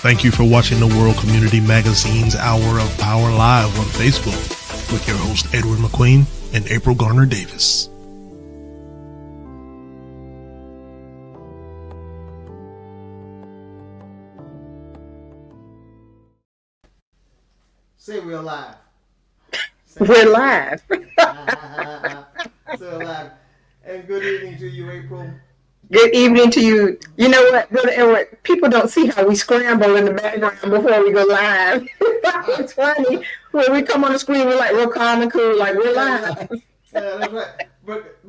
Thank you for watching the World Community Magazine's Hour of Power Live on Facebook with your host Edward McQueen and April Garner Davis. Say we're live. We're live. So live. And good evening to you, April. Good evening to you. You know what, Brother Edward? People don't see how we scramble in the background before we go live. It's funny. When we come on the screen, we're like real calm and cool, like we're live. Yeah, that's right. But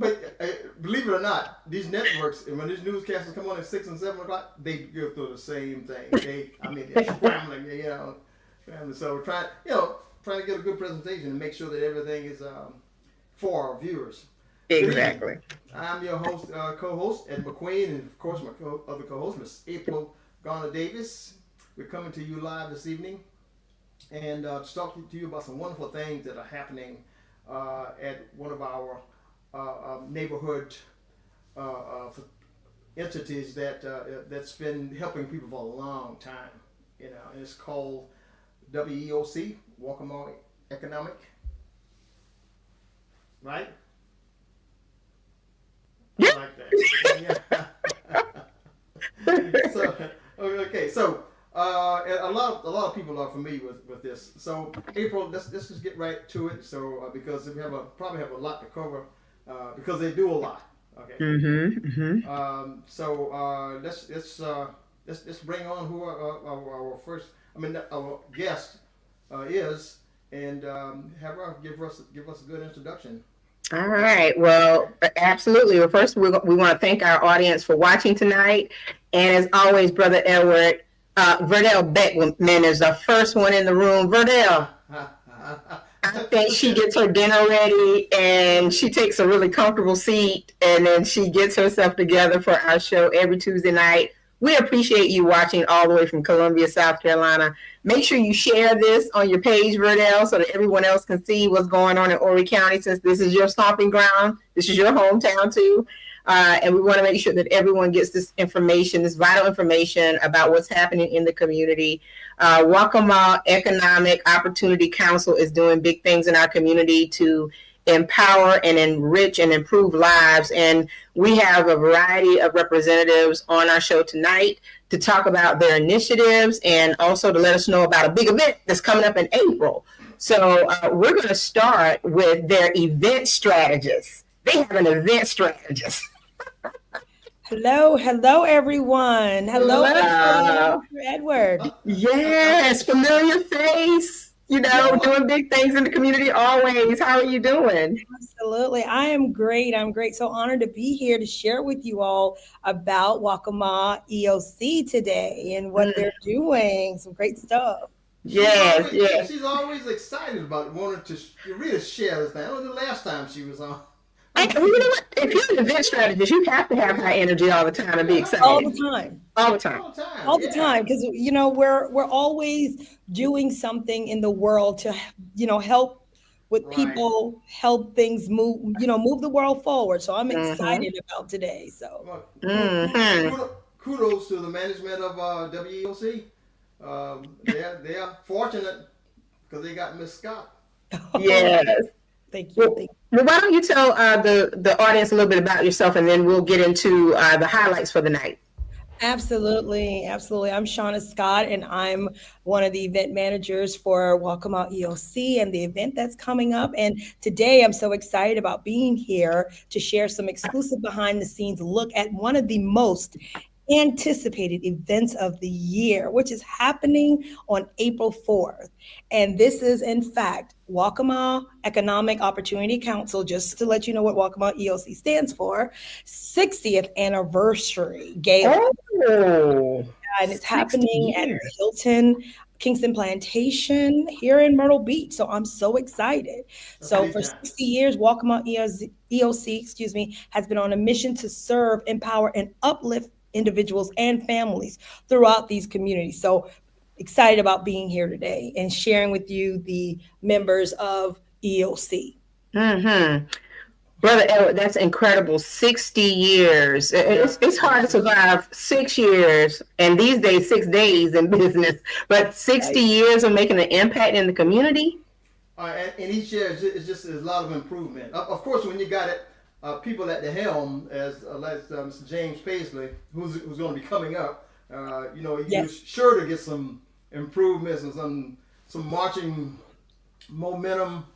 believe it or not, these networks, and when these newscasters come on at 6 and 7 o'clock, they go through the same thing. They're scrambling, scrambling. So we're trying to get a good presentation and make sure that everything is for our viewers. Exactly. I'm your host, co-host, Ed McQueen, and of course my other co-host, Miss April Garner Davis. We're coming to you live this evening, and to talk to you about some wonderful things that are happening at one of our neighborhood entities that's been helping people for a long time. And it's called WEOC, Waccamaw Economic, right? Yeah. Like that. So a lot of people are familiar with this. So April, let's just get right to it. So because we probably have a lot to cover because they do a lot. Okay. So let's bring on who our first. Our guest is, and have her give us a good introduction. All right. Well, absolutely. Well, first, we want to thank our audience for watching tonight. And as always, Brother Edward, Verdell Beckman is the first one in the room. Verdell, I think she gets her dinner ready and she takes a really comfortable seat and then she gets herself together for our show every Tuesday night. We appreciate you watching all the way from Columbia, South Carolina. Make sure you share this on your page, Verdell, so that everyone else can see what's going on in Horry County, since this is your stomping ground. This is your hometown, too. And we want to make sure that everyone gets this information, this vital information about what's happening in the community. Waccamaw Economic Opportunity Council is doing big things in our community to empower and enrich and improve lives. And we have a variety of representatives on our show tonight to talk about their initiatives and also to let us know about a big event that's coming up in April. So we're going to start with their event strategist. They have an event strategist. Hello, everyone. Hello, Mr. Edward. Yes, familiar face. Doing big things in the community always. How are you doing? Absolutely. I am great. I'm great. So honored to be here to share with you all about Waccamaw EOC today and what they're doing. Some great stuff. Yes. She's always excited about wanting to really share this thing. I don't know the last time she was on. You know what? If you're an event strategist, you have to have high energy all the time and be excited. All the time. All the time. Because we're always doing something in the world to help with people, help things move the world forward. So I'm excited about today. So kudos to the management of WEOC. They are fortunate because they got Miss Scott. Yes. Thank you. Well, why don't you tell the audience a little bit about yourself, and then we'll get into the highlights for the night. Absolutely. I'm Shauna Scott, and I'm one of the event managers for Waccamaw EOC and the event that's coming up. And today I'm so excited about being here to share some exclusive behind the scenes look at one of the most anticipated events of the year, which is happening on April 4th. And this is, in fact, Waccamaw Economic Opportunity Council, just to let you know what Waccamaw EOC stands for, 60th anniversary gala. Oh, and it's happening at the Hilton Kingston Plantation here in Myrtle Beach. So I'm so excited. So for 60 years, Waccamaw EOC, has been on a mission to serve, empower, and uplift individuals and families throughout these communities. So excited about being here today and sharing with you the members of EOC. Brother Edward, that's incredible. 60 years. It's hard to survive 6 years, and these days, 6 days in business, but 60 years of making an impact in the community. And each year is just a lot of improvement. Of course, when you got it, people at the helm, as Mr. James Paisley, who's going to be coming up, you're sure to get some improvements and some marching momentum.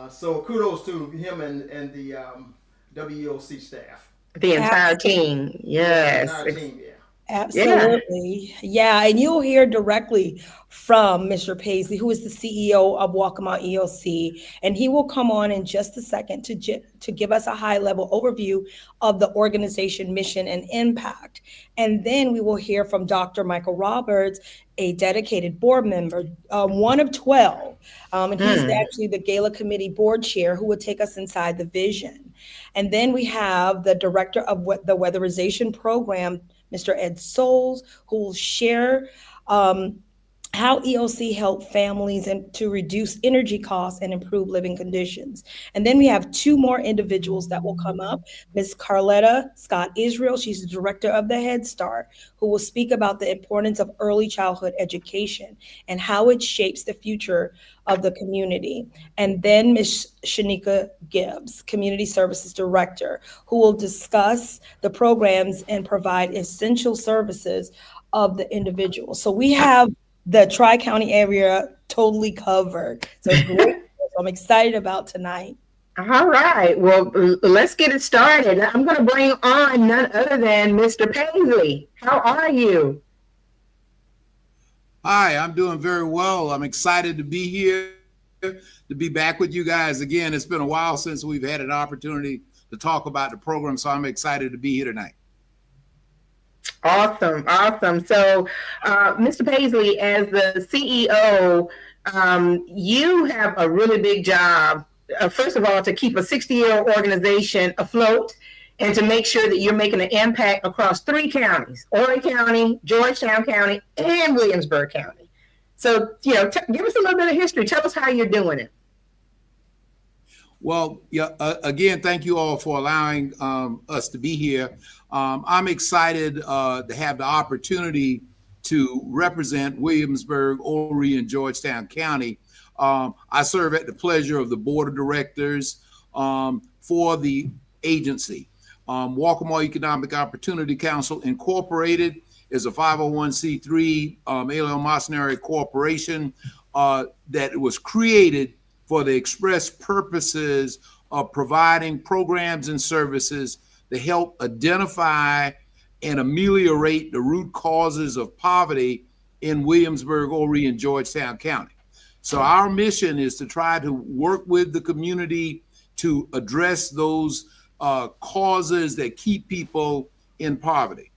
So kudos to him and the WEOC staff. The entire team. Yes. The entire team, yeah. Absolutely. Yeah. And you'll hear directly from Mr. Paisley, who is the CEO of Waccamaw EOC. And he will come on in just a second to give us a high level overview of the organization mission and impact. And then we will hear from Dr. Michael Roberts, a dedicated board member, one of 12. And he's actually the Gala Committee board chair who will take us inside the vision. And then we have the director of the weatherization program, Mr. Ed Souls, who will share how EOC helped families and to reduce energy costs and improve living conditions. And then we have two more individuals that will come up. Ms. Carletta Scott Israel, she's the director of the Head Start, who will speak about the importance of early childhood education and how it shapes the future of the community. And then Ms. Shanika Gibbs, Community Services Director, who will discuss the programs and provide essential services of the individual. So we have the Tri-County area totally covered. So great. I'm excited about tonight. All right. Well, let's get it started. I'm going to bring on none other than Mr. Paisley. How are you? Hi, I'm doing very well. I'm excited to be here, to be back with you guys again. It's been a while since we've had an opportunity to talk about the program, so I'm excited to be here tonight. Awesome. So, Mr. Paisley, as the CEO, you have a really big job, first of all, to keep a 60-year-old organization afloat and to make sure that you're making an impact across 3 counties, Horry County, Georgetown County, and Williamsburg County. So, give us a little bit of history. Tell us how you're doing it. Well, again, thank you all for allowing us to be here. I'm excited to have the opportunity to represent Williamsburg, Horry, and Georgetown County. I serve at the pleasure of the board of directors for the agency. Waccamaw Economic Opportunity Council Incorporated is a 501c3 eleemosynary corporation that was created for the express purposes of providing programs and services to help identify and ameliorate the root causes of poverty in Williamsburg, Horry, and Georgetown County. So our mission is to try to work with the community to address those causes that keep people in poverty.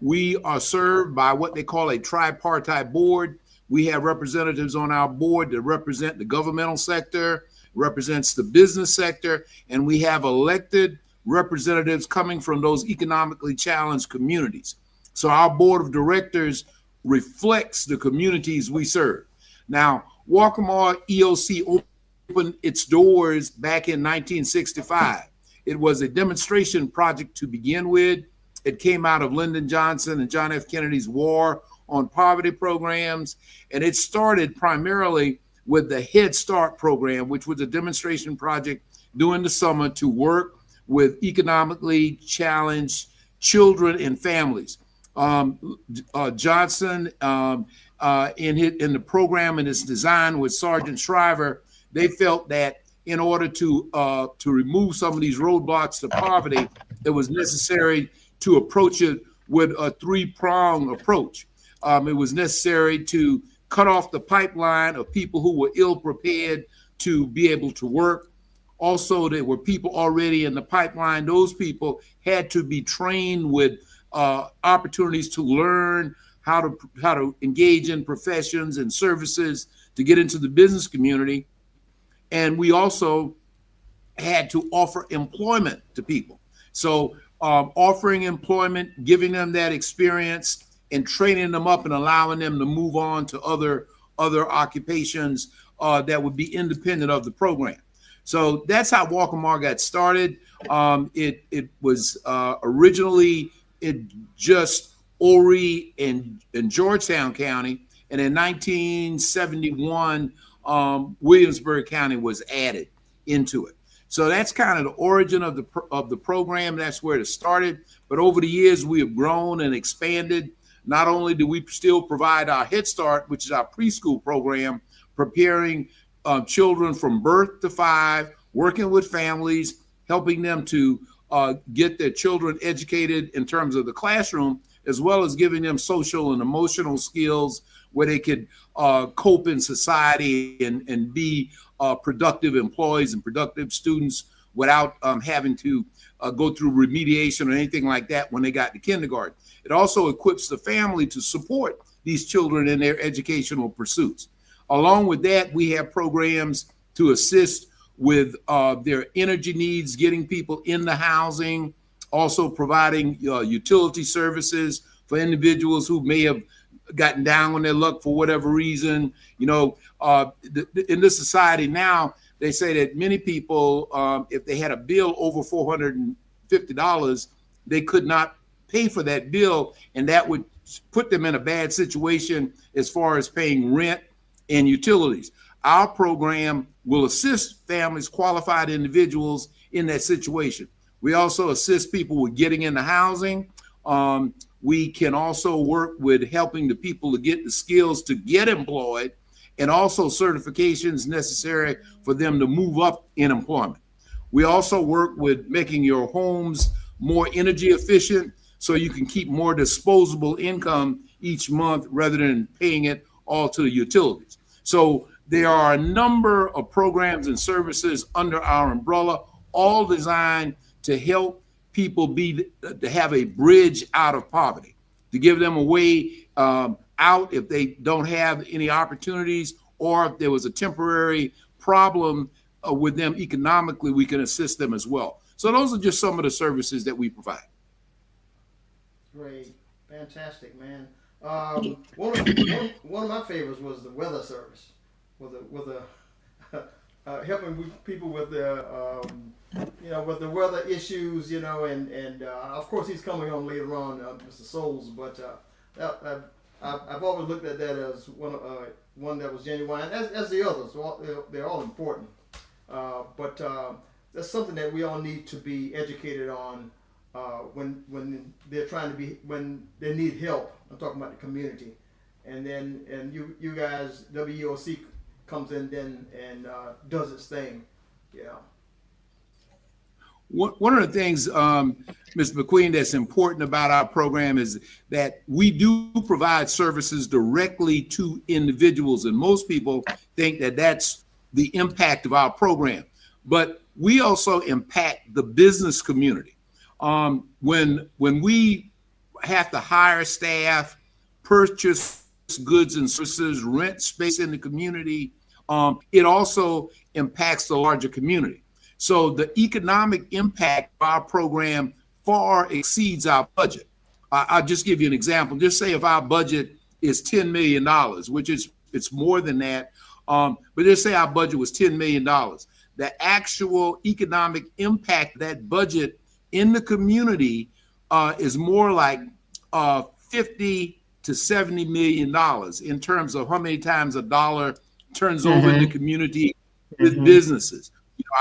We are served by what they call a tripartite board. We have representatives on our board that represent the governmental sector, represents the business sector, and we have elected representatives coming from those economically challenged communities. So our board of directors reflects the communities we serve. Now, Waccamaw EOC opened its doors back in 1965. It was a demonstration project to begin with. It came out of Lyndon Johnson and John F. Kennedy's war on poverty programs, and it started primarily with the Head Start program, which was a demonstration project during the summer to work with economically challenged children and families. Johnson, in the program and its design with Sergeant Shriver, they felt that in order to remove some of these roadblocks to poverty, it was necessary to approach it with a 3-pronged approach. It was necessary to cut off the pipeline of people who were ill prepared to be able to work. Also, there were people already in the pipeline. Those people had to be trained with opportunities to learn how to engage in professions and services to get into the business community. And we also had to offer employment to people. So offering employment, giving them that experience, and training them up and allowing them to move on to other occupations that would be independent of the program. So that's how Waccamaw got started. It was originally just Horry and Georgetown County, and in 1971, Williamsburg County was added into it. So that's kind of the origin of the program. That's where it started. But over the years, we have grown and expanded. Not only do we still provide our Head Start, which is our preschool program, preparing children from birth to 5, working with families, helping them to get their children educated in terms of the classroom, as well as giving them social and emotional skills where they could cope in society and be productive employees and productive students without having to go through remediation or anything like that when they got to kindergarten. It also equips the family to support these children in their educational pursuits. Along with that, we have programs to assist with their energy needs, getting people in the housing, also providing utility services for individuals who may have gotten down on their luck for whatever reason. You know, in this society now, they say that many people, if they had a bill over $450, they could not pay for that bill, and that would put them in a bad situation as far as paying rent and utilities. Our program will assist families, qualified individuals in that situation. We also assist people with getting into housing. We can also work with helping the people to get the skills to get employed, and also certifications necessary for them to move up in employment. We also work with making your homes more energy efficient so you can keep more disposable income each month rather than paying it all to the utilities. So there are a number of programs and services under our umbrella, all designed to help people to have a bridge out of poverty, to give them a way out if they don't have any opportunities, or if there was a temporary problem with them economically, we can assist them as well. So those are just some of the services that we provide. Great, fantastic, man. One of my favorites was the weather service, with helping people with the with the weather issues, and of course he's coming on later on, Mr. Souls, but I've always looked at that as one that was genuine, as the others. They're all important, but that's something that we all need to be educated on when they're when they need help. I'm talking about the community, and you guys, WEOC comes in then and does its thing. Yeah. One of the things, Ms. McQueen, that's important about our program is that we do provide services directly to individuals, and most people think that that's the impact of our program. But we also impact the business community. When we have to hire staff, purchase goods and services, rent space in the community, it also impacts the larger community. So the economic impact of our program far exceeds our budget. I'll just give you an example. Just say if our budget is $10 million, which it's more than that, but just say our budget was $10 million. The actual economic impact of that budget in the community is more like 50 to $70 million in terms of how many times a dollar turns over in the community with businesses.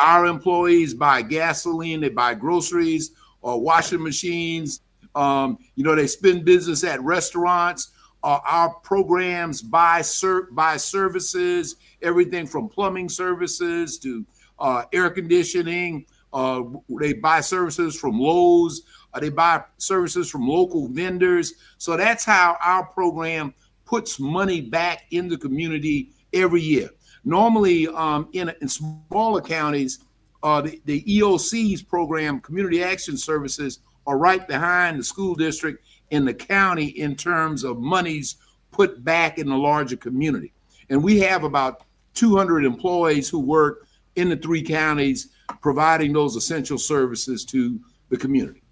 Our employees buy gasoline, they buy groceries or washing machines. They spend business at restaurants. Our programs buy services, everything from plumbing services to air conditioning. They buy services from Lowe's. They buy services from local vendors. So that's how our program puts money back in the community every year. Normally, in smaller counties, the EOC's program, Community Action Services, are right behind the school district in the county in terms of monies put back in the larger community. And we have about 200 employees who work in the 3 counties providing those essential services to the community.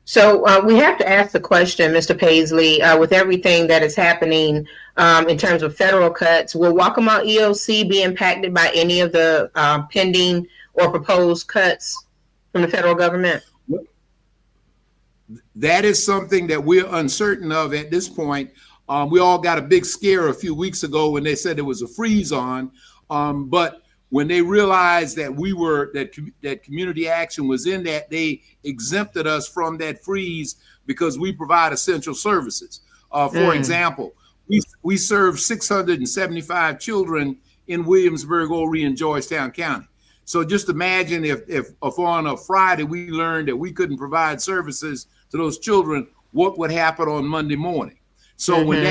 So we have to ask the question, Mr. Paisley, with everything that is happening in terms of federal cuts, will Waccamaw EOC be impacted by any of the pending or proposed cuts from the federal government? That is something that we're uncertain of at this point. We all got a big scare a few weeks ago when they said there was a freeze on, but when they realized that that community action was in that, they exempted us from that freeze because we provide essential services. For example, we serve 675 children in Williamsburg, Horry, and Georgetown County. So just imagine if on a Friday we learned that we couldn't provide services to those children, what would happen on Monday morning? So when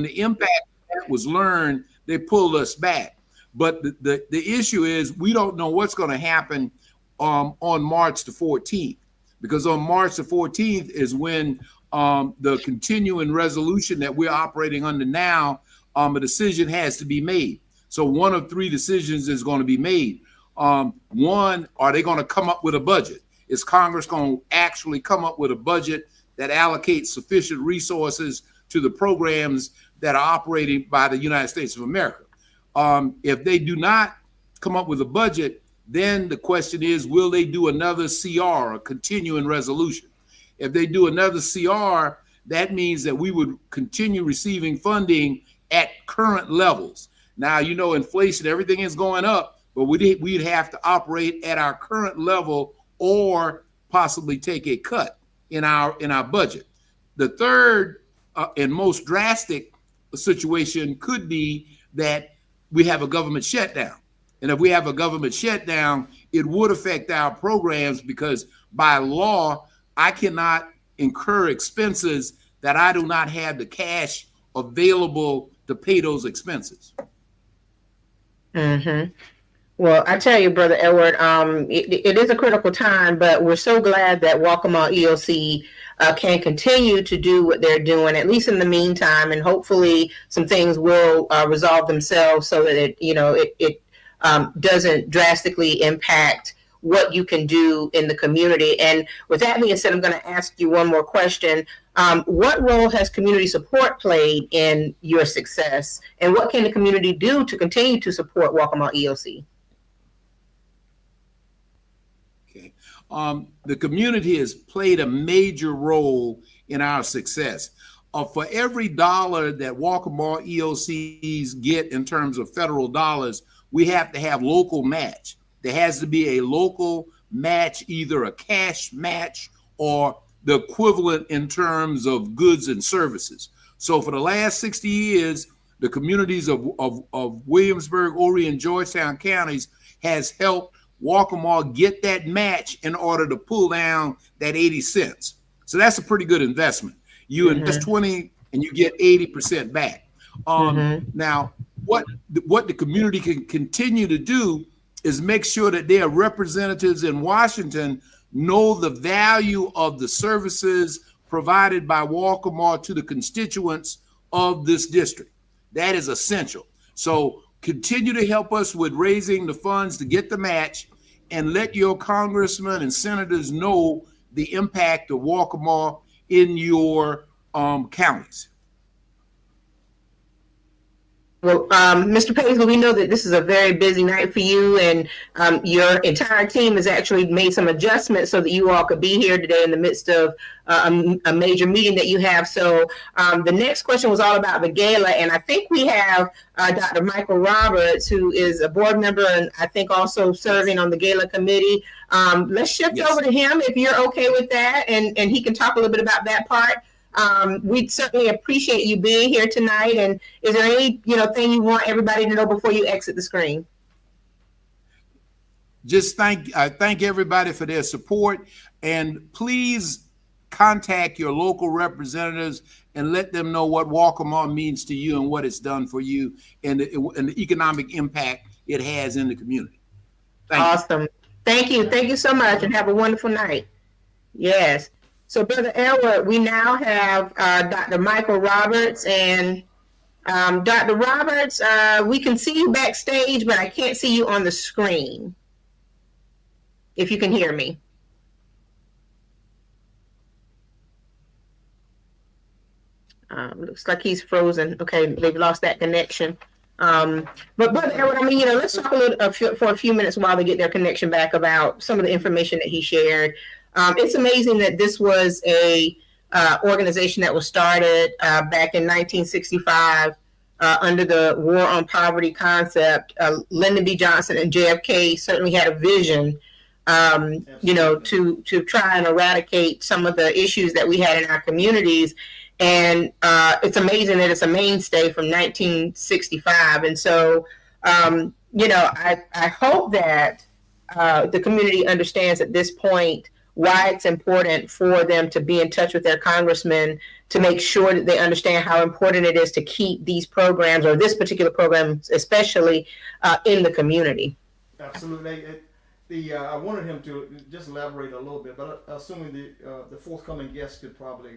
the impact of that was learned, they pulled us back. But the issue is we don't know what's going to happen on March the 14th, because on March the 14th is when the continuing resolution that we're operating under now, a decision has to be made. So one of three decisions is going to be made. One, are they going to come up with a budget? Is Congress going to actually come up with a budget that allocates sufficient resources to the programs that are operated by the United States of America? If they do not come up with a budget, then the question is, will they do another CR, a continuing resolution? If they do another CR, that means that we would continue receiving funding at current levels. Now, you know, inflation, everything is going up, but we'd have to operate at our current level or possibly take a cut in our budget. The third and most drastic situation could be that we have a government shutdown. And if we have a government shutdown, it would affect our programs because by law, I cannot incur expenses that I do not have the cash available to pay those expenses. Well, I tell you, Brother Edward, it is a critical time, but we're so glad that Waccamaw EOC can continue to do what they're doing, at least in the meantime, and hopefully some things will resolve themselves so that it doesn't drastically impact what you can do in the community. And with that being said, I'm going to ask you one more question. What role has community support played in your success, and what can the community do to continue to support Waccamaw EOC? The community has played a major role in our success. For every dollar that Waccamaw EOCs get in terms of federal dollars, we have to have local match. There has to be a local match, either a cash match or the equivalent in terms of goods and services. So for the last 60 years, the communities of Williamsburg, Horry, and Georgetown counties has helped Waccamaw get that match in order to pull down that 80 cents. So that's a pretty good investment. You invest 20 and you get 80% back. Now, what the community can continue to do is make sure that their representatives in Washington know the value of the services provided by Waccamaw to the constituents of this district. That is essential. So continue to help us with raising the funds to get the match, and let your congressmen and senators know the impact of Waccamaw in your counties. Well, Mr. Paisley, we know that this is a very busy night for you, and your entire team has actually made some adjustments so that you all could be here today in the midst of a major meeting that you have. So the next question was all about the gala, and I think we have Dr. Michael Roberts, who is a board member and I think also serving on the gala committee. Let's shift over to him if you're okay with that, and he can talk a little bit about that part. We certainly appreciate you being here tonight. And is there any thing you want everybody to know before you exit the screen? Just thank everybody for their support, and please contact your local representatives and let them know what Waccamaw means to you and what it's done for you and the economic impact it has in the community. Awesome. Thank you so much, and have a wonderful night. Yes. So, Brother Edward, we now have Dr. Michael Roberts. And Dr. Roberts, we can see you backstage, but I can't see you on the screen, if you can hear me. Looks like he's frozen. Okay, they've lost that connection. But Edward, I mean, let's talk a little for a few minutes while they get their connection back about some of the information that he shared. It's amazing that this was a organization that was started back in 1965 under the War on Poverty concept. Lyndon B. Johnson and JFK certainly had a vision, to try and eradicate some of the issues that we had in our communities. And it's amazing that it's a mainstay from 1965. And so, I hope that the community understands at this point why it's important for them to be in touch with their congressmen to make sure that they understand how important it is to keep these programs, or this particular program especially, in the community. Absolutely. I wanted him to just elaborate a little bit, but assuming the forthcoming guest could probably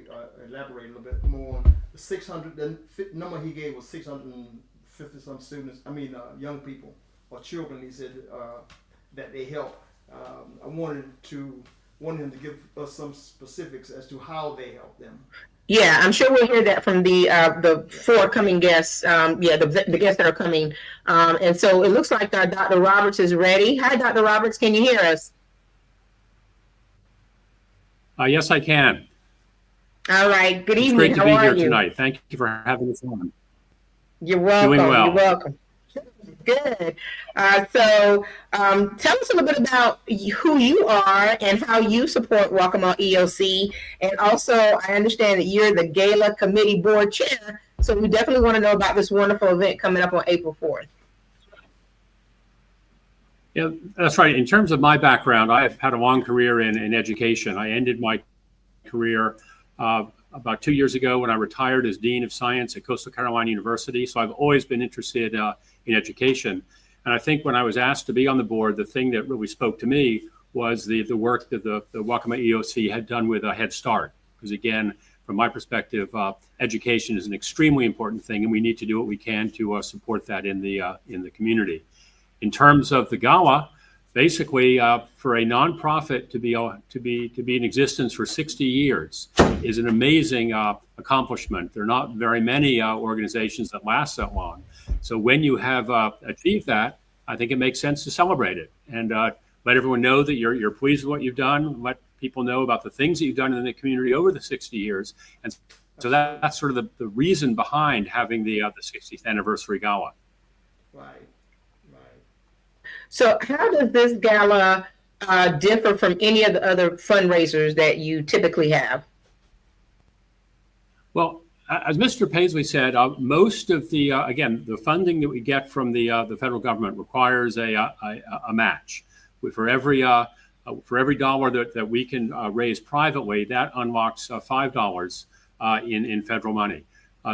elaborate a little bit more on the 600. The number he gave was 650 some students. Young people or children. He said that they help. I wanted him to give us some specifics as to how they help them. Yeah, I'm sure we'll hear that from the forthcoming guests. The guests that are coming. And so it looks like Dr. Roberts is ready. Hi, Dr. Roberts. Can you hear us? Yes, I can. All right. Good evening. It's great to How be are here you? tonight. Thank you for having us on. You're welcome. Doing well. You're welcome. Good. So tell us a little bit about who you are and how you support Waccamaw EOC. And also, I understand that you're the Gala Committee Board Chair. So we definitely want to know about this wonderful event coming up on April 4th. Yeah, that's right. In terms of my background, I've had a long career in education. I ended my career about 2 years ago when I retired as Dean of Science at Coastal Carolina University. So I've always been interested in education. And I think when I was asked to be on the board, the thing that really spoke to me was the work that the Waccamaw EOC had done with Head Start. Because again, from my perspective, education is an extremely important thing, and we need to do what we can to support that in the community. In terms of the gala, basically, for a nonprofit to be in existence for 60 years is an amazing accomplishment. There are not very many organizations that last that long. So when you have achieved that, I think it makes sense to celebrate it and let everyone know that you're pleased with what you've done. Let people know about the things that you've done in the community over the 60 years. And so that's sort of the reason behind having the 60th anniversary gala. Right. So how does this gala differ from any of the other fundraisers that you typically have? Well, as Mr. Paisley said, most of the funding that we get from the federal government requires a match. For every dollar that we can raise privately, that unlocks $5 in federal money.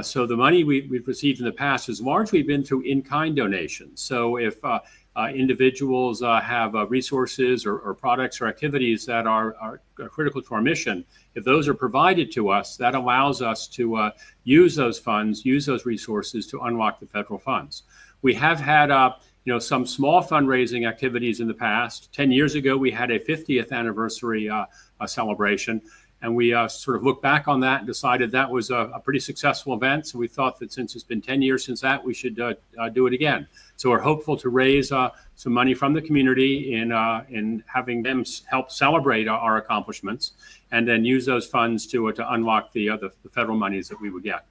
So the money we've received in the past has largely been through in-kind donations. So if individuals have resources or products or activities that are critical to our mission, if those are provided to us, that allows us to use those funds, use those resources to unlock the federal funds. We have had some small fundraising activities in the past. 10 years ago, we had a 50th anniversary celebration. And we sort of looked back on that and decided that was a pretty successful event. So we thought that since it's been 10 years since that, we should do it again. So we're hopeful to raise some money from the community in having them help celebrate our accomplishments, and then use those funds to unlock the federal monies that we would get.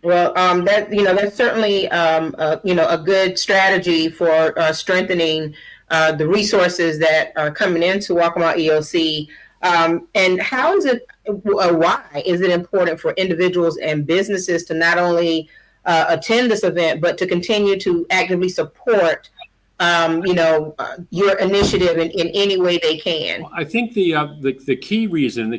Well, that's certainly a good strategy for strengthening the resources that are coming into Waccamaw EOC. And how is it, why is it important for individuals and businesses to not only attend this event, but to continue to actively support, your initiative in any way they can? I think the key reason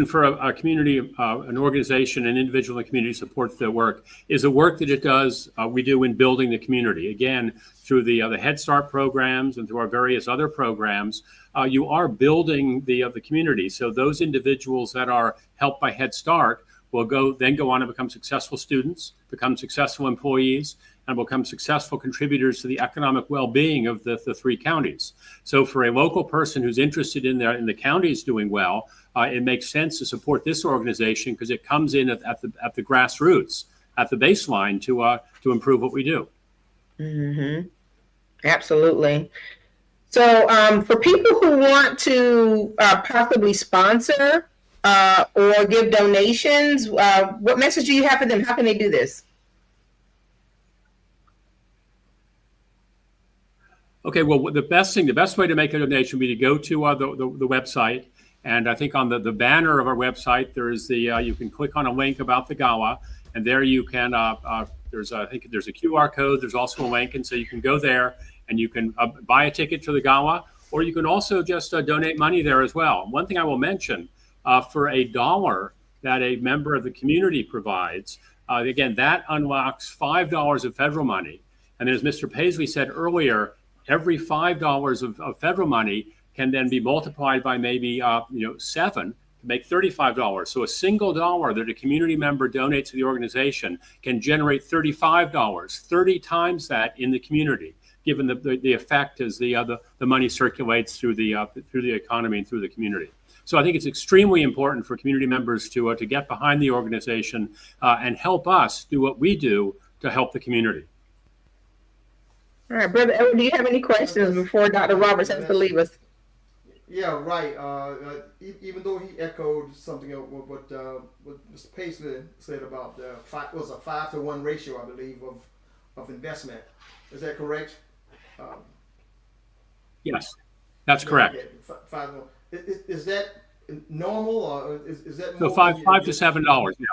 for a community, an organization, an individual in the community to support the work is the work that it does, we do in building the community. Again, through the Head Start programs and through our various other programs, you are building the community. So those individuals that are helped by Head Start will go on to become successful students, become successful employees, and become successful contributors to the economic well-being of the three counties. So for a local person who's interested in the counties doing well, it makes sense to support this organization because it comes in at the grassroots, at the baseline to improve what we do. Mm-hmm. Absolutely. So for people who want to possibly sponsor or give donations, what message do you have for them? How can they do this? Okay, well, the best way to make a donation would be to go to the website. And I think on the banner of our website, there's you can click on a link about the gala, and there you can, I think there's a QR code, there's also a link, and so you can go there and you can buy a ticket for the gala, or you can also just donate money there as well. One thing I will mention, for $1 that a member of the community provides, again, that unlocks $5 of federal money. And as Mr. Paisley said earlier, every $5 of federal money can then be multiplied by maybe 7 to make $35. So a single dollar that a community member donates to the organization can generate $35, 30 times that in the community, given the effect as the money circulates through the economy and through the community. So I think it's extremely important for community members to get behind the organization and help us do what we do to help the community. All right, Brother Edward, do you have any questions before Dr. Roberts has to leave us? Yeah, right. Even though he echoed something of what Mr. Paisley said about the 5-to-1 ratio, I believe, of investment. Is that correct? Yes, that's correct. Is that normal, or is that so more $5 to $7? Yeah.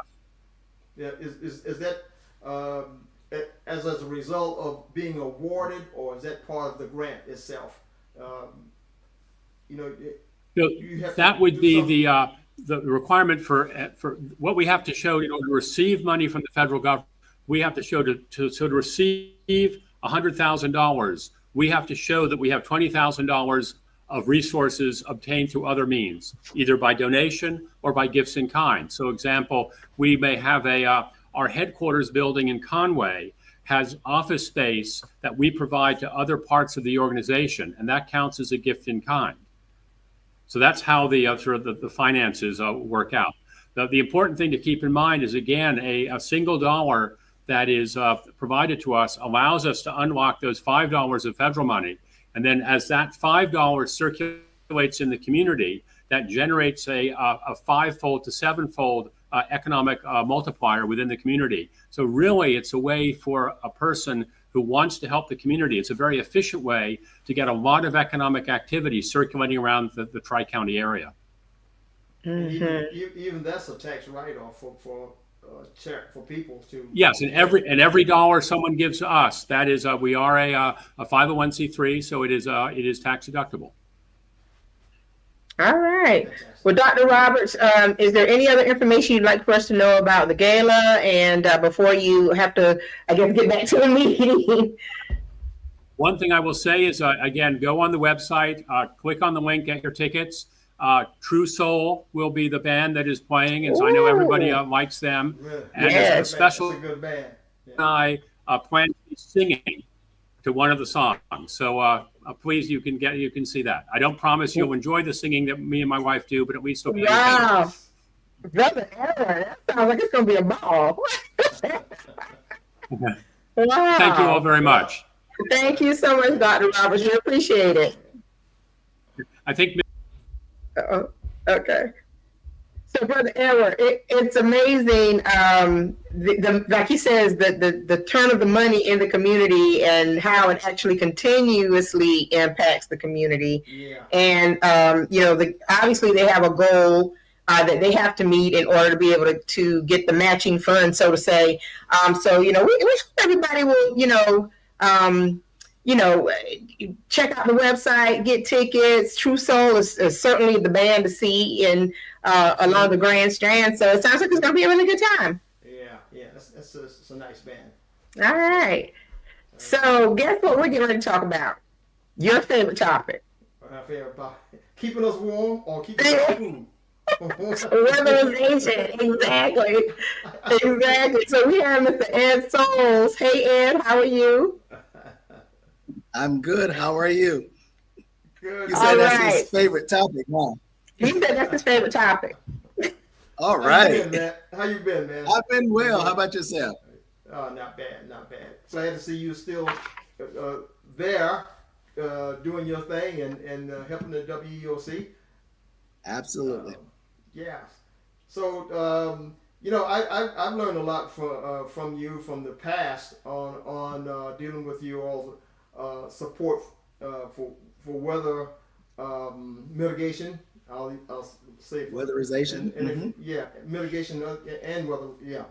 Yeah. Is that as a result of being awarded, or is that part of the grant itself? That would be the requirement for what we have to show in order to receive money from the federal government. We have to show to receive $100,000. We have to show that we have $20,000 of resources obtained through other means, either by donation or by gifts in kind. So, example, we may have our headquarters building in Conway has office space that we provide to other parts of the organization, and that counts as a gift in kind. So that's how the finances work out. The important thing to keep in mind is, again, a single dollar that is provided to us allows us to unlock those $5 of federal money. And then as that $5 circulates in the community, that generates a 5-fold to 7-fold economic multiplier within the community. So really, it's a way for a person who wants to help the community. It's a very efficient way to get a lot of economic activity circulating around the Tri-County area. Mm-hmm. Even that's a tax write-off for people to. Yes, and every dollar someone gives to us, that is, we are a 501c3, so it is tax deductible. All right. Well, Dr. Roberts, is there any other information you'd like for us to know about the gala, and before you have to, I guess, get back to the meeting? One thing I will say is, again, go on the website, click on the link, get your tickets. True Soul will be the band that is playing, and so I know everybody likes them. And yes. a special That's a good band. Yeah. I plan to be singing to one of the songs. So please, you can see that. I don't promise you'll enjoy the singing that me and my wife do, but at least it'll be wow. Brother Aaron, that sounds like it's going to be a ball. Wow. Wow. Thank you all very much. Thank you so much, Dr. Roberts. We appreciate it. I think. Okay. So, Brother Edward, it's amazing. Like he says, the turn of the money in the community and how it actually continuously impacts the community. Yeah. And obviously they have a goal that they have to meet in order to be able to get the matching funds, so to say. So we hope everybody will check out the website, get tickets. True Soul is certainly the band to see along the Grand Strand. So it sounds like it's going to be a really good time. Yeah, that's a nice band. All right. So guess what we're getting ready to talk about? Your favorite topic. Our favorite topic. Keeping us warm or keeping us cool? Weatherization, exactly. Exactly. So we have Mr. Ed Souls. Hey, Ed, how are you? I'm good. How are you? Good. You All said that's right. his favorite topic, huh? He said that's his favorite topic. All How you right. been, man? How you been, man? I've been well. How about yourself? Oh, not bad, not bad. Glad to see you still there, doing your thing and helping the WEOC. Absolutely. Yeah. So I've learned a lot from you from the past on dealing with you all support for weather mitigation. I'll say Weatherization. and yeah, mitigation and weather. Yeah.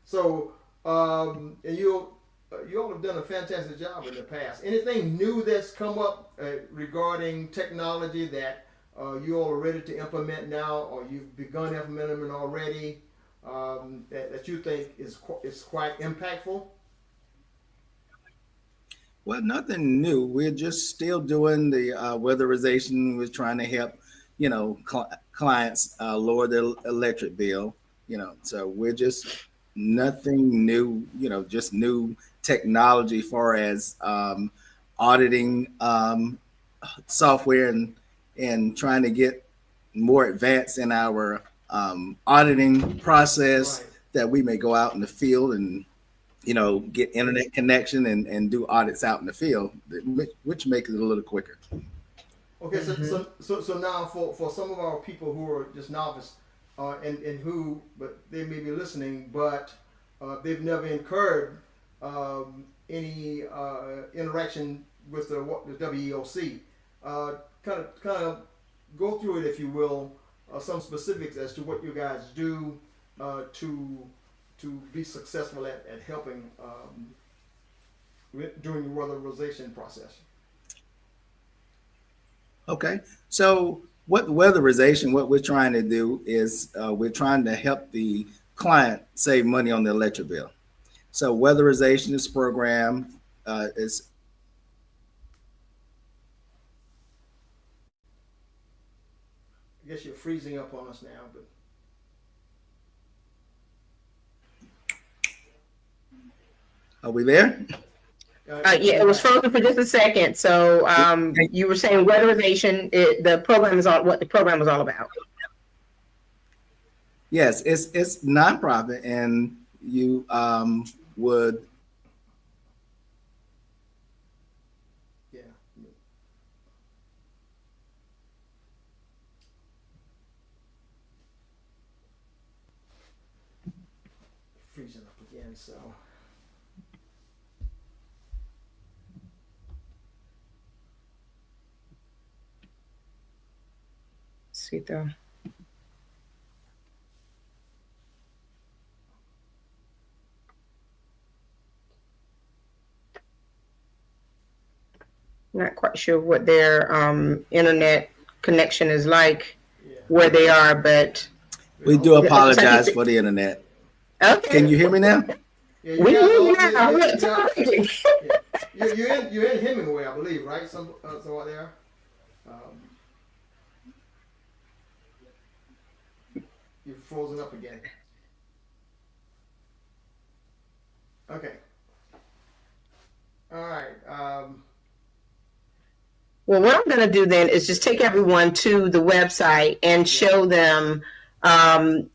So and you all have done a fantastic job in the past. Anything new that's come up regarding technology that you all are ready to implement now, or you've begun implementing already, that you think is quite impactful? Well, nothing new. We're just still doing the weatherization. We're trying to help, clients lower their electric bill. So we're just nothing new. Just new technology, far as auditing software and trying to get more advanced in our auditing process, Right. that we may go out in the field and get internet connection and do audits out in the field, which makes it a little quicker. Okay, so now for some of our people who are just novice, and who, but they may be listening, but they've never incurred any interaction with the WEOC. Kind of go through it, if you will, some specifics as to what you guys do to be successful at helping during the weatherization process. Okay, so what we're trying to do is we're trying to help the client save money on the electric bill. So weatherization is program is. I guess you're freezing up on us now, but Are we there? Yeah, it was frozen for just a second. So you were saying weatherization, the program is what the program was all about. Yes, it's nonprofit, and you would. yeah. Freezing up again, so. See though. Not quite sure what their internet connection is like where they are, but We do apologize for the internet. okay. Can you hear me now? Yeah, We guys hear you all- now. yeah, Look, yeah, talking. yeah. You're in Hemingway, I believe, right? Somewhere there. You've frozen up again. Okay. All right. Well, what I'm going to do then is just take everyone to the website and show them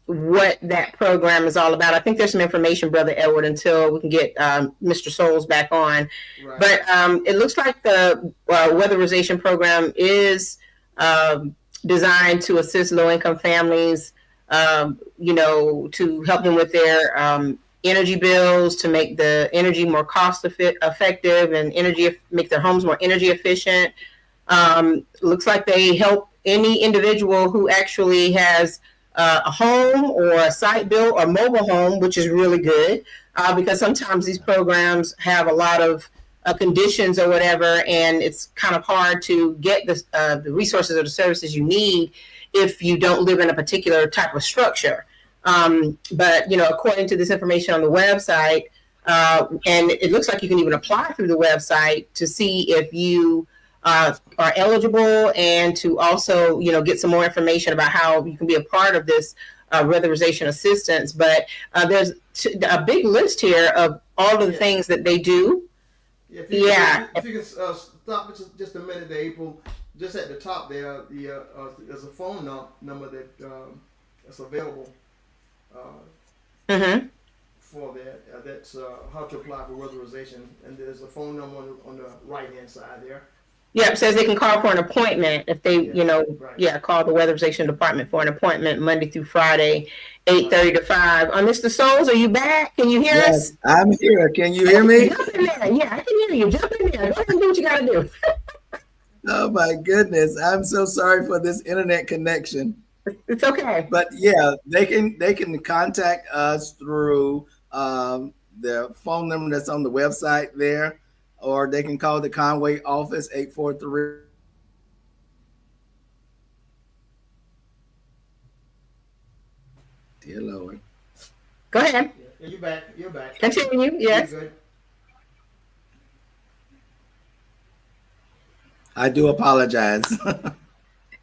what that program is all about. I think there's some information, Brother Edward, until we can get Mr. Souls back on. Right. But it looks like the weatherization program is designed to assist low-income families, to help them with their energy bills, to make the energy more cost-effective and make their homes more energy efficient. Looks like they help any individual who actually has a home or a site built or mobile home, which is really good because sometimes these programs have a lot of conditions or whatever, and it's kind of hard to get the resources or the services you need if you don't live in a particular type of structure. But according to this information on the website, and it looks like you can even apply through the website to see if you are eligible, and to also, get some more information about how you can be a part of this weatherization assistance. But there's a big list here of all of the things that they do. If Yeah. you can stop just a minute there, April. Just at the top there, there's a phone number that's available Mm-hmm. for that. That's how to apply for weatherization, and there's a phone number on the right-hand side there. Yeah, it says they can call for an appointment if they, Right. call the weatherization department for an appointment Monday through Friday, 8:30 to 5. Mr. Souls, are you back? Can you hear us? Yes, I'm here. Can you hear me? Jump in there. Yeah, I can hear you. Jump in there. Go ahead and do what you got to do. Oh my goodness. I'm so sorry for this internet connection. It's okay. But yeah, they can contact us through the phone number that's on the website there, or they can call the Conway office 843. Dear Lord. Go ahead. Yeah, you're back. You're back. Continue. Yes. You're good. I do apologize.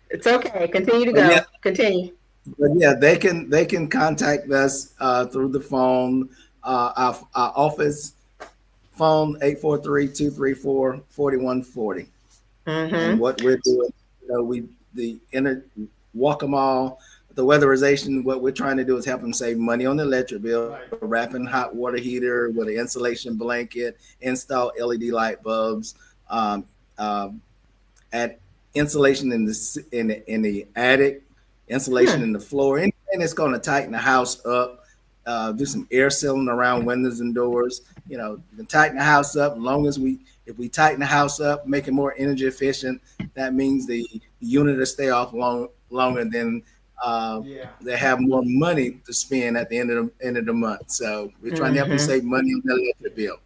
It's okay. Continue to go. Yeah. Continue. But yeah, they can contact us through the phone, our office phone 843-234-4140. Mm-hmm. And what we're doing, Waccamaw, the weatherization, what we're trying to do is help them save money on the electric bill, Right. wrapping hot water heater with an insulation blanket, install LED light bulbs, add insulation in the attic, insulation in the floor, anything that's going to tighten the house up, do some air sealing around windows and doors. You can tighten the house up. As long as if we tighten the house up, make it more energy efficient, that means the unit will stay off longer than they have more money to spend at the end of the month. So we're trying to help you save money on the electric bill.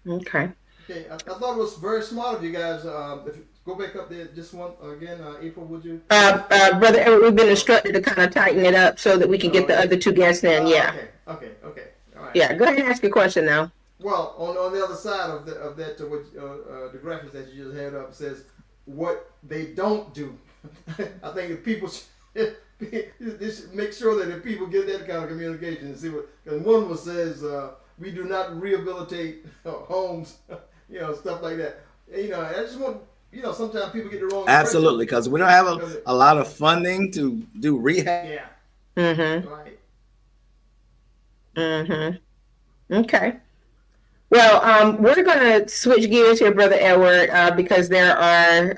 Okay. Okay, I thought it was very smart of you guys. If you go back up there just one again, April, would you? Brother Eric, we've been instructed to kind of tighten it up so that we can get the other two guests in. Yeah. Okay. All right. Yeah. Go ahead and ask your question now. Well, on the other side of that, the graphics that you just had up says what they don't do. I think if people should make sure that if people get that kind of communication and see what, because one says we do not rehabilitate homes, stuff like that. I just want, sometimes people get the wrong impression. Absolutely, because we don't have a lot of funding to do rehab. Yeah. Mm-hmm. Right. Mm-hmm. Okay. Well, we're going to switch gears here, Brother Edward, because there are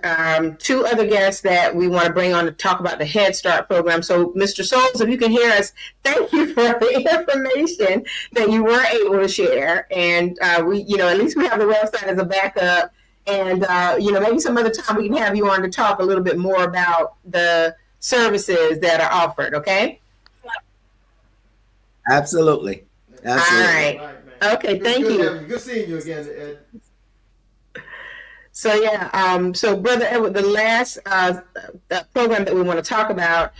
two other guests that we want to bring on to talk about the Head Start program. So, Mr. Souls, if you can hear us, thank you for the information that you were able to share. And we, at least we have the website as a backup. And, maybe some other time we can have you on to talk a little bit more about the services that are offered. Okay. Absolutely. All right. Right, man. Okay, thank you. Good seeing you again, Ed. So so Brother Edward, the last program that we want to talk about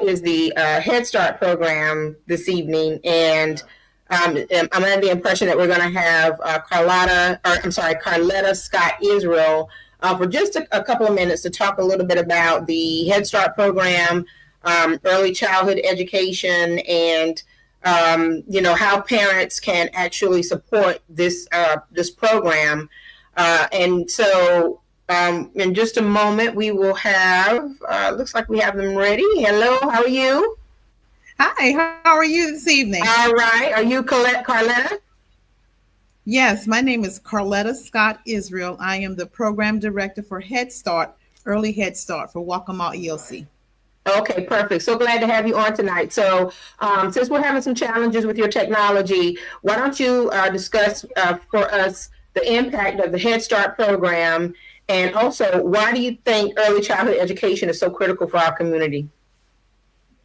is the Head Start program this evening, and I'm under the impression that we're going to have Carletta Scott Israel for just a couple of minutes to talk a little bit about the Head Start program, early childhood education, and how parents can actually support this program. And so in just a moment, we will have, looks like we have them ready. Hello, how are you? Hi, how are you this evening? All right. Are you Carletta? Yes, my name is Carletta Scott Israel. I am the program director for Head Start, Early Head Start for Waccamaw EOC. Okay, perfect. So glad to have you on tonight. So since we're having some challenges with your technology, why don't you discuss for us the impact of the Head Start program, and also why do you think early childhood education is so critical for our community?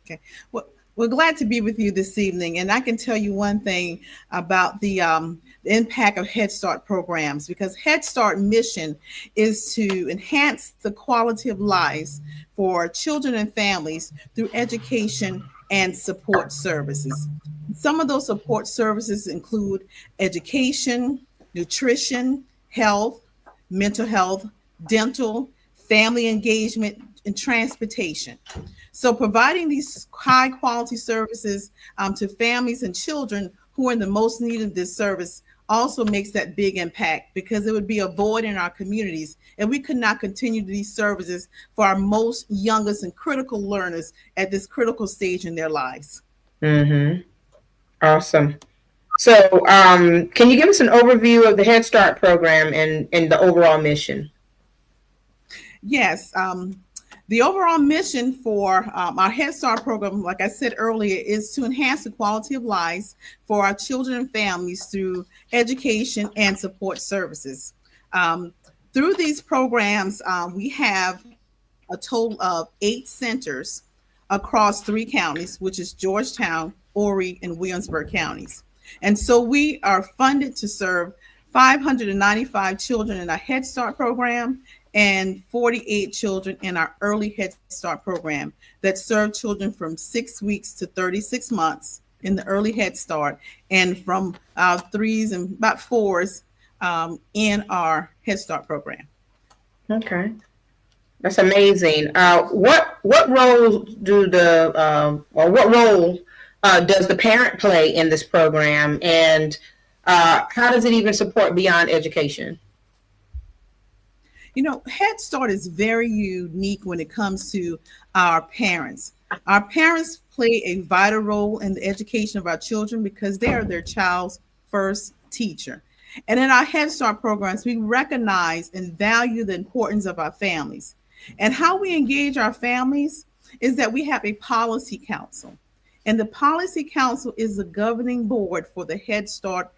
Okay, well, we're glad to be with you this evening, and I can tell you one thing about the impact of Head Start programs, because Head Start mission is to enhance the quality of lives for children and families through education and support services. Some of those support services include education, nutrition, health, mental health, dental, family engagement, and transportation. So providing these high quality services to families and children who are in the most need of this service also makes that big impact, because it would be a void in our communities and we could not continue these services for our most youngest and critical learners at this critical stage in their lives. Mm-hmm. Awesome. So can you give us an overview of the Head Start program and the overall mission? Yes. The overall mission for our Head Start program, like I said earlier, is to enhance the quality of lives for our children and families through education and support services. Through these programs, we have a total of 8 centers across 3 counties, which is Georgetown, Horry, and Williamsburg Counties. And so we are funded to serve 595 children in our Head Start program and 48 children in our Early Head Start program that serve children from 6 weeks to 36 months in the Early Head Start, and from 3s and about 4s in our Head Start program. Okay, that's amazing. What role do what role does the parent play in this program, and how does it even support beyond education? You know, Head Start is very unique when it comes to our parents. Our parents play a vital role in the education of our children because they are their child's first teacher. And in our Head Start programs, we recognize and value the importance of our families. And how we engage our families is that we have a policy council. And the policy council is the governing board for the Head Start,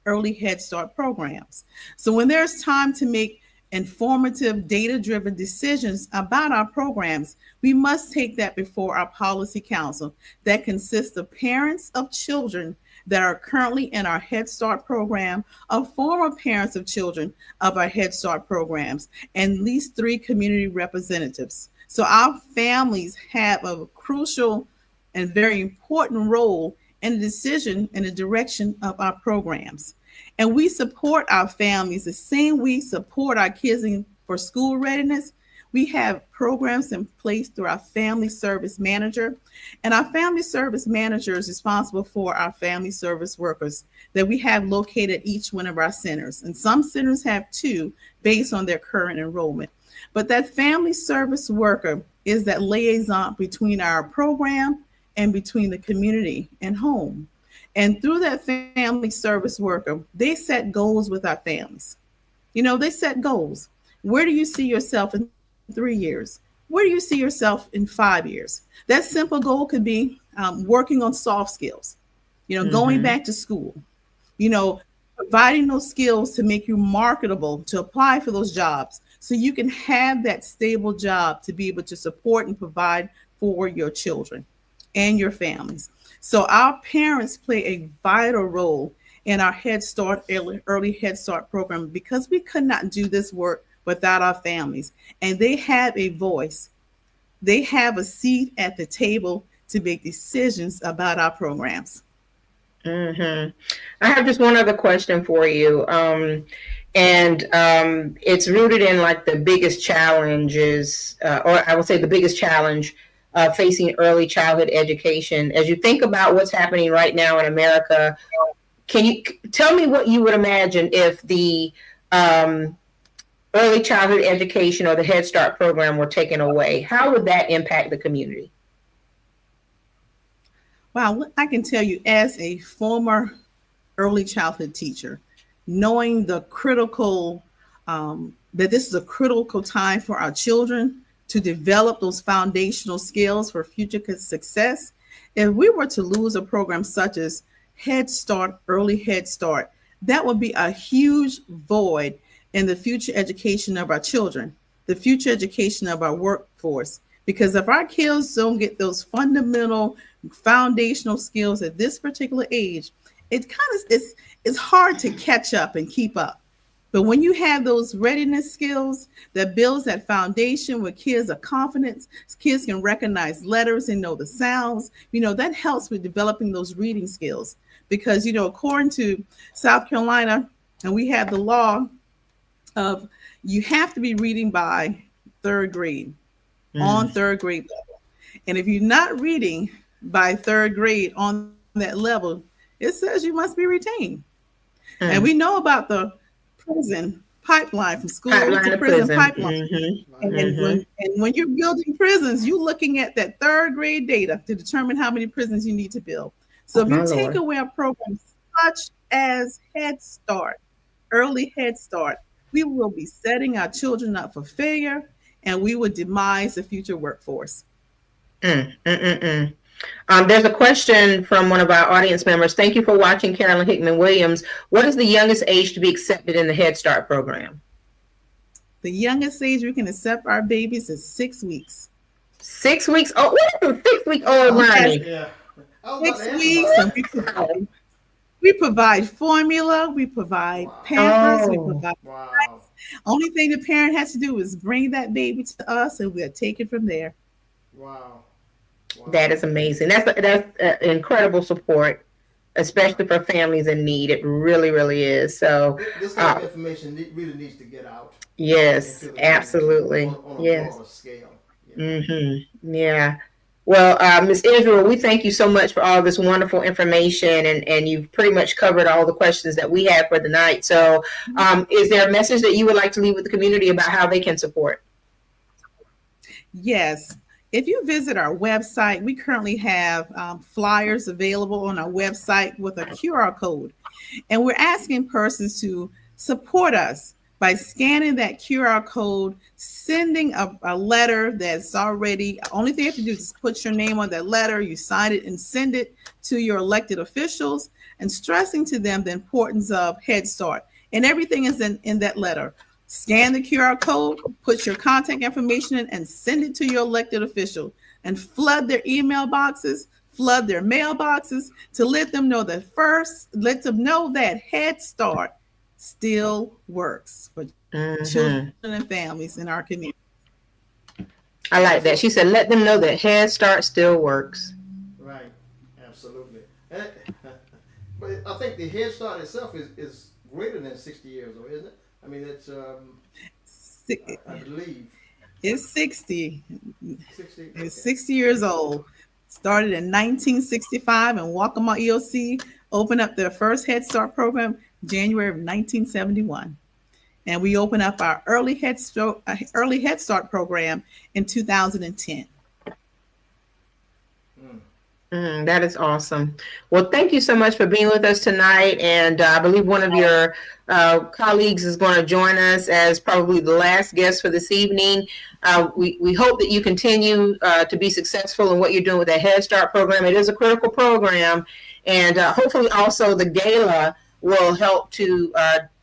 Early Head Start programs. So when there's time to make informative, data-driven decisions about our programs, we must take that before our policy council that consists of parents of children that are currently in our Head Start program, of former parents of children of our Head Start programs, and at least 3 community representatives. So our families have a crucial and very important role in the decision and the direction of our programs. And we support our families the same we support our kids for school readiness. We have programs in place through our family service manager. And our family service manager is responsible for our family service workers that we have located at each one of our centers. And some centers have 2 based on their current enrollment. But that family service worker is that liaison between our program and between the community and home. And through that family service worker, they set goals with our families. You know, they set goals. Where do you see yourself in 3 years? Where do you see yourself in 5 years? That simple goal could be working on soft skills, you know, going back to school, you know, providing those skills to make you marketable, to apply for those jobs so you can have that stable job to be able to support and provide for your children and your families. So our parents play a vital role in our Head Start, Early Head Start program, because we could not do this work without our families. And they have a voice. They have a seat at the table to make decisions about our programs. I have just one other question for you. It's rooted in like the biggest challenges, or I would say the biggest challenge facing early childhood education. As you think about what's happening right now in America, can you tell me what you would imagine if the early childhood education or the Head Start program were taken away? How would that impact the community? Wow, I can tell you, as a former early childhood teacher, knowing the critical, that this is a critical time for our children to develop those foundational skills for future success. If we were to lose a program such as Head Start, Early Head Start, that would be a huge void in the future education of our children, the future education of our workforce. Because if our kids don't get those fundamental foundational skills at this particular age, it's hard to catch up and keep up. But when you have those readiness skills that builds that foundation where kids are confident, kids can recognize letters and know the sounds, you know, that helps with developing those reading skills. Because, you know, according to South Carolina, and we have the law of, you have to be reading by third grade, on third grade level. And if you're not reading by third grade on that level, it says you must be retained. And we know about the prison pipeline, from school to prison pipeline. And when you're building prisons, you're looking at that third grade data to determine how many prisons you need to build. So if you take away a program such as Head Start, early Head Start, we will be setting our children up for failure, and we would demise the future workforce. There's a question from one of our audience members. Thank you for watching, Carolyn Hickman Williams. What is the youngest age to be accepted in the Head Start program? The youngest age we can accept our babies is 6 weeks. 6 weeks? Oh, what is 6 week old learning? Yeah. 6 weeks. And we provide formula, we provide Pampers, we provide. Wow. Only thing the parent has to do is bring that baby to us, and we'll take it from there. Wow. That is amazing. That's incredible support, especially for families in need. It really, really is. So this kind of information really needs to get out. Yes, absolutely. On a Yes. broader scale. Yeah. Well, Ms. Israel, we thank you so much for all this wonderful information, and you've pretty much covered all the questions that we have for the night. So is there a message that you would like to leave with the community about how they can support? Yes. If you visit our website, we currently have flyers available on our website with a QR code. And we're asking persons to support us by scanning that QR code, sending a letter that's already, only thing you have to do is put your name on that letter, you sign it and send it to your elected officials, and stressing to them the importance of Head Start. And everything is in that letter. Scan the QR code, put your contact information in, and send it to your elected official, and flood their email boxes, flood their mailboxes to let them know that Head Start still works for children and families in our community. I like that. She said, let them know that Head Start still works. Right. Absolutely. But I think the Head Start itself is greater than 60 years old, isn't it? I mean, it's, I believe. It's 60. 60. It's 60 years old. Started in 1965, and Waccamaw EOC opened up their first Head Start program January of 1971. And we opened up our early Head Start program in 2010. That is awesome. Well, thank you so much for being with us tonight. And I believe one of your colleagues is going to join us as probably the last guest for this evening. We hope that you continue to be successful in what you're doing with the Head Start program. It is a critical program. And hopefully also the gala will help to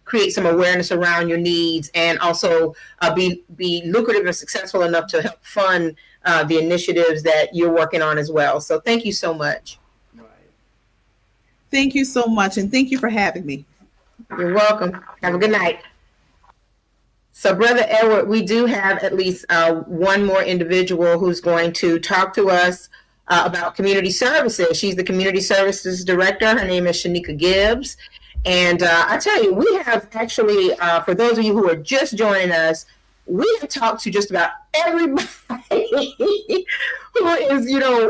create some awareness around your needs, and also be lucrative and successful enough to help fund the initiatives that you're working on as well. So thank you so much. Right. Thank you so much, and thank you for having me. You're welcome. Have a good night. So Brother Edward, we do have at least one more individual who's going to talk to us about community services. She's the Community Services Director. Her name is Shanika Gibbs. And I tell you, we have actually, for those of you who are just joining us, we have talked to just about everybody who is,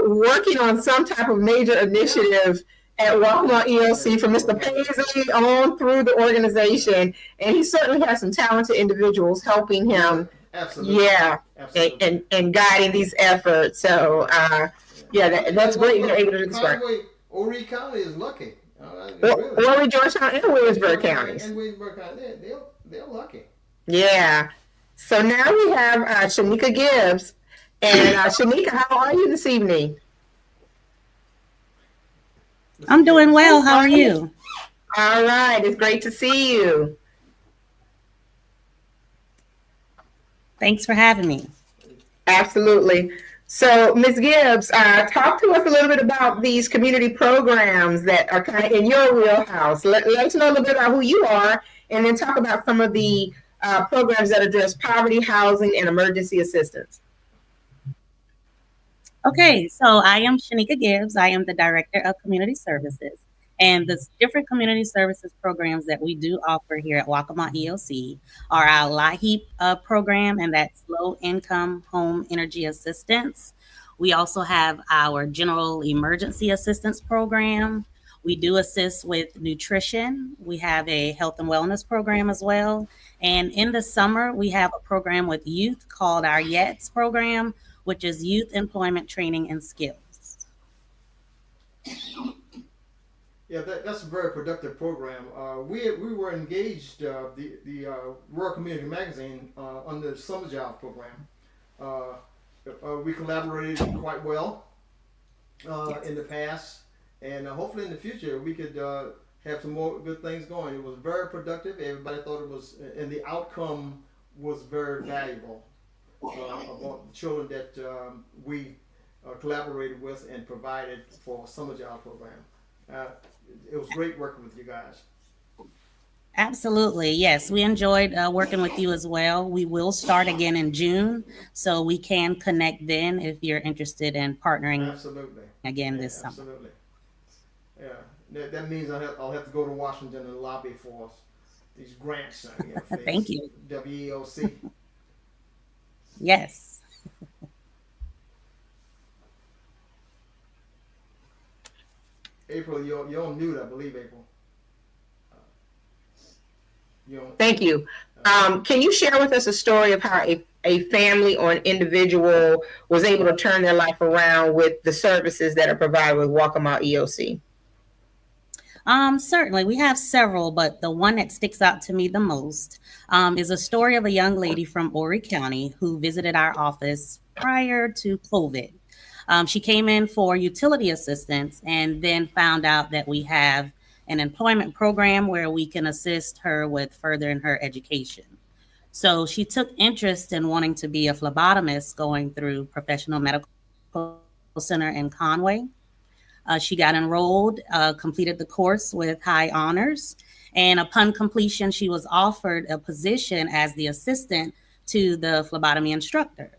working on some type of major initiative at Waccamaw EOC, from Mr. Paisley on through the organization. And he certainly has some talented individuals helping him. Absolutely. Yeah. Absolutely. And guiding these efforts. So, that's great you're able to do this work. Horry County is lucky. Horry, Georgetown, and Williamsburg Counties. And Williamsburg County, they're lucky. Yeah. So now we have Shanika Gibbs. And Shanika, how are you this evening? I'm doing well. How are you? All right. It's great to see you. Thanks for having me. Absolutely. So, Ms. Gibbs, talk to us a little bit about these community programs that are kind of in your wheelhouse. Let us know a little bit about who you are, and then talk about some of the programs that address poverty, housing, and emergency assistance. Okay, so I am Shanika Gibbs. I am the Director of Community Services. And the different community services programs that we do offer here at Waccamaw EOC are our LIHEAP program, and that's low income home energy assistance. We also have our general emergency assistance program. We do assist with nutrition. We have a health and wellness program as well. And in the summer, we have a program with youth called our YETS program, which is Youth Employment Training and Skills. Yeah, that's a very productive program. We were engaged, the Rural Community Magazine, under the Summer Job Program. We collaborated quite well in the past, and hopefully in the future we could have some more good things going. It was very productive. Everybody thought it was, and the outcome was very valuable about the children that we collaborated with and provided for Summer Job Program. It was great working with you guys. Absolutely. Yes, we enjoyed working with you as well. We will start again in June, so we can connect then if you're interested in partnering Absolutely. again this summer. Absolutely. Yeah, that means I'll have to go to Washington and lobby for these grants. For Thank you. WEOC. Yes. April, you're on mute, I believe, April. Thank you. Can you share with us a story of how a family or an individual was able to turn their life around with the services that are provided with Waccamaw EOC? Certainly, we have several, but the one that sticks out to me the most is a story of a young lady from Horry County who visited our office prior to COVID. She came in for utility assistance and then found out that we have an employment program where we can assist her with furthering her education. So she took interest in wanting to be a phlebotomist going through Professional Medical Center in Conway. She got enrolled, completed the course with high honors, and upon completion, she was offered a position as the assistant to the phlebotomy instructor.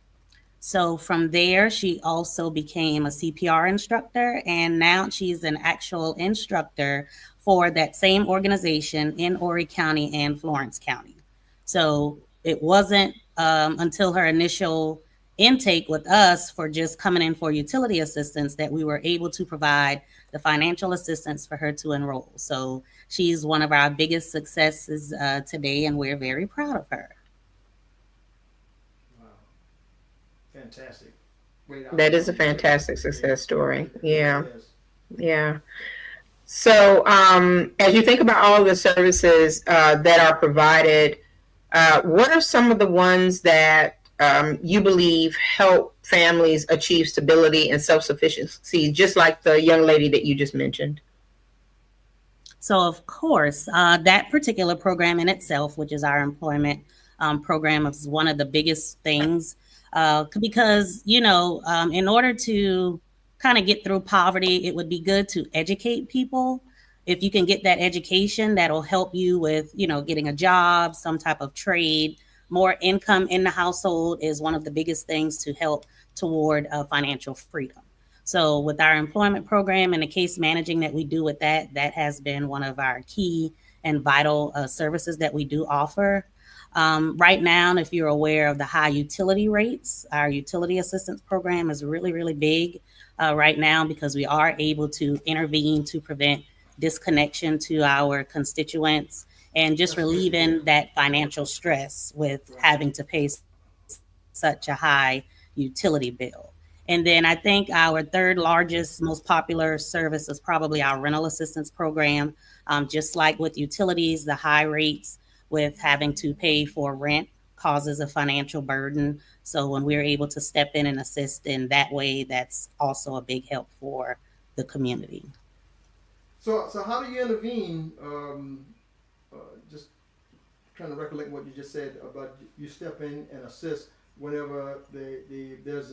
So from there, she also became a CPR instructor, and now she's an actual instructor for that same organization in Horry County and Florence County. So it wasn't until her initial intake with us for just coming in for utility assistance that we were able to provide the financial assistance for her to enroll. So she's one of our biggest successes today, and we're very proud of her. Wow. Fantastic. That is a fantastic success story. Yeah. Yeah. So as you think about all of the services that are provided, what are some of the ones that you believe help families achieve stability and self-sufficiency, just like the young lady that you just mentioned? So, of course, that particular program in itself, which is our employment program, is one of the biggest things because, in order to kind of get through poverty, it would be good to educate people. If you can get that education, that'll help you with, getting a job, some type of trade. More income in the household is one of the biggest things to help toward financial freedom. So with our employment program and the case managing that we do with that has been one of our key and vital services that we do offer. Right now, if you're aware of the high utility rates, our utility assistance program is really, really big right now because we are able to intervene to prevent disconnection to our constituents and just relieving that financial stress with having to pay such a high utility bill. And then I think our third largest, most popular service is probably our rental assistance program. Just like with utilities, the high rates with having to pay for rent causes a financial burden. So when we're able to step in and assist in that way, that's also a big help for the community. So how do you intervene? Just trying to recollect what you just said about you step in and assist whenever there's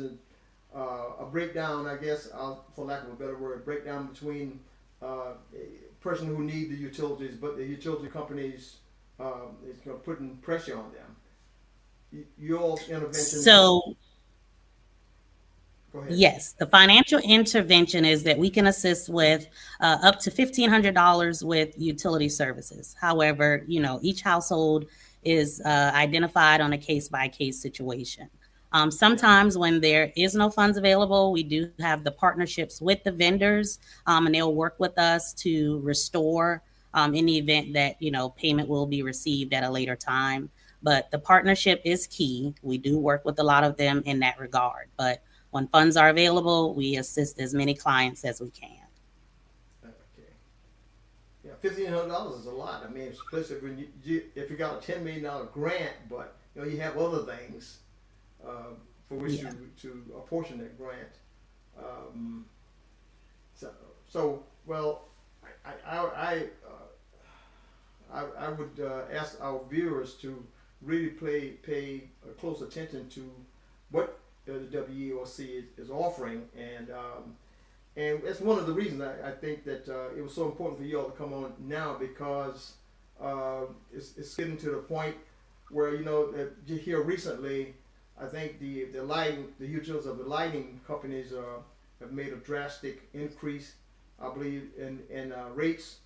a breakdown, I guess, for lack of a better word, breakdown between a person who needs the utilities, but the utility companies is putting pressure on them. Your intervention. So, Go ahead. Yes, the financial intervention is that we can assist with up to $1,500 with utility services. However, each household is identified on a case-by-case situation. Sometimes when there is no funds available, we do have the partnerships with the vendors, and they'll work with us to restore in the event that, payment will be received at a later time. But the partnership is key. We do work with a lot of them in that regard. But when funds are available, we assist as many clients as we can. Okay. Yeah, $1,500 is a lot. I mean, especially when if you got a $10 million grant, but you have other things for which to apportion that grant. I would ask our viewers to really pay close attention to what the WEOC is offering, and it's one of the reasons I think that it was so important for you all to come on now, because it's getting to the point where here recently, I think the utilities of the lighting companies have made a drastic increase, I believe, in rates,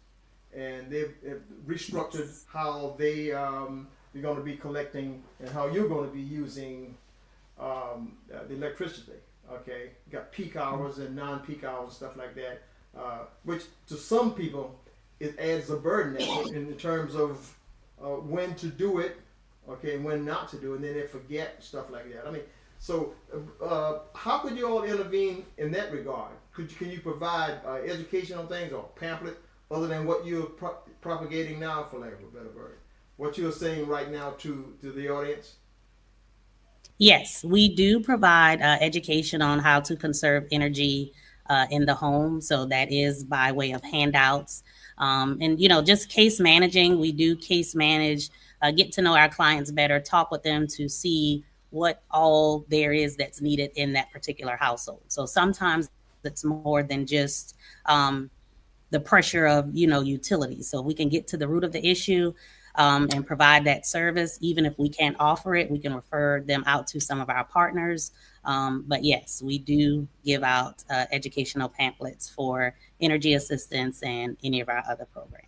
and they've restructured how they're going to be collecting and how you're going to be using the electricity. Okay, you got peak hours and non-peak hours, stuff like that, which to some people it adds a burden in terms of when to do it, okay, and when not to do it, and then they forget stuff like that. I mean, so how could you all intervene in that regard? Can you provide education on things or pamphlet other than what you're propagating now, for lack of a better word? What you're saying right now to the audience? Yes, we do provide education on how to conserve energy in the home. So that is by way of handouts. And, just case managing. We do case manage, get to know our clients better, talk with them to see what all there is that's needed in that particular household. So sometimes it's more than just the pressure of, utilities. So we can get to the root of the issue and provide that service. Even if we can't offer it, we can refer them out to some of our partners. But yes, we do give out educational pamphlets for energy assistance and any of our other programs.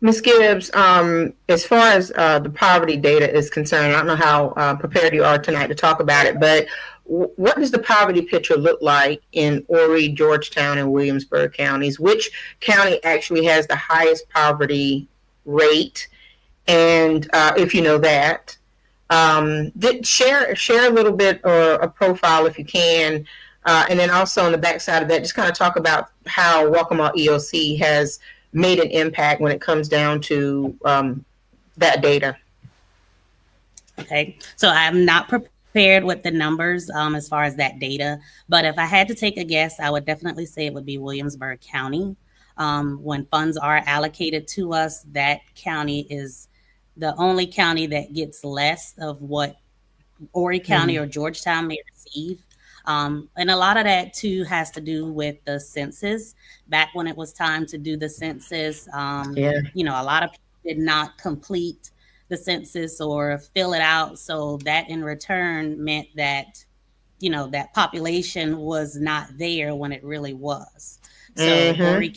Ms. Gibbs, as far as the poverty data is concerned, I don't know how prepared you are tonight to talk about it, but what does the poverty picture look like in Horry, Georgetown, and Williamsburg counties? Which county actually has the highest poverty rate? And if you know that, share a little bit or a profile if you can, and then also on the backside of that, just kind of talk about how Waccamaw EOC has made an impact when it comes down to that data. Okay, so I'm not prepared with the numbers as far as that data, but if I had to take a guess, I would definitely say it would be Williamsburg County. When funds are allocated to us, that county is the only county that gets less of what Horry County or Georgetown may receive. And a lot of that too has to do with the census. Back when it was time to do the census, a lot of people did not complete the census or fill it out. So that in return meant that, that population was not there when it really was. So Horry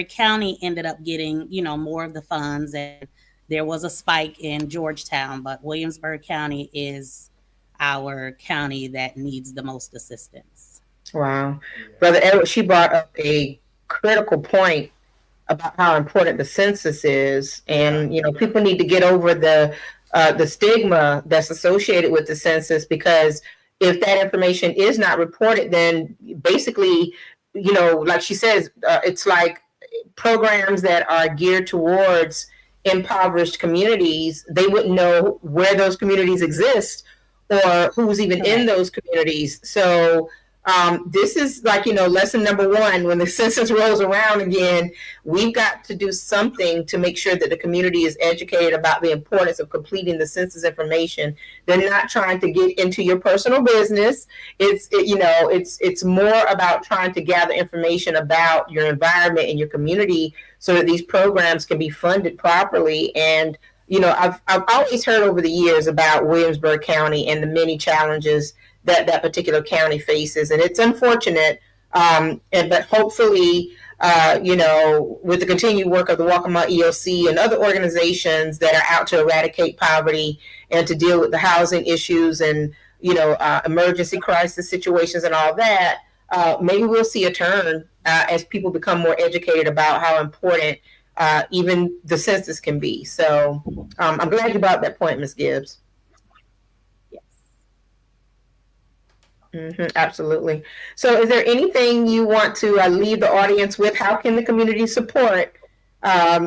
County ended up getting, more of the funds, and there was a spike in Georgetown, but Williamsburg County is our county that needs the most assistance. Wow. Brother Edward, she brought up a critical point about how important the census is. And, people need to get over the stigma that's associated with the census, because if that information is not reported, then basically, like she says, it's like programs that are geared towards impoverished communities, they wouldn't know where those communities exist or who's even in those communities. So this is like, lesson number one. When the census rolls around again, we've got to do something to make sure that the community is educated about the importance of completing the census information. They're not trying to get into your personal business. It's more about trying to gather information about your environment and your community so that these programs can be funded properly. And I've always heard over the years about Williamsburg County and the many challenges that that particular county faces, and it's unfortunate. But hopefully, with the continued work of the Waccamaw EOC and other organizations that are out to eradicate poverty and to deal with the housing issues and emergency crisis situations and all that, maybe we'll see a turn as people become more educated about how important even the census can be. So I'm glad you brought that point, Ms. Gibbs. Absolutely. So is there anything you want to leave the audience with? How can the community support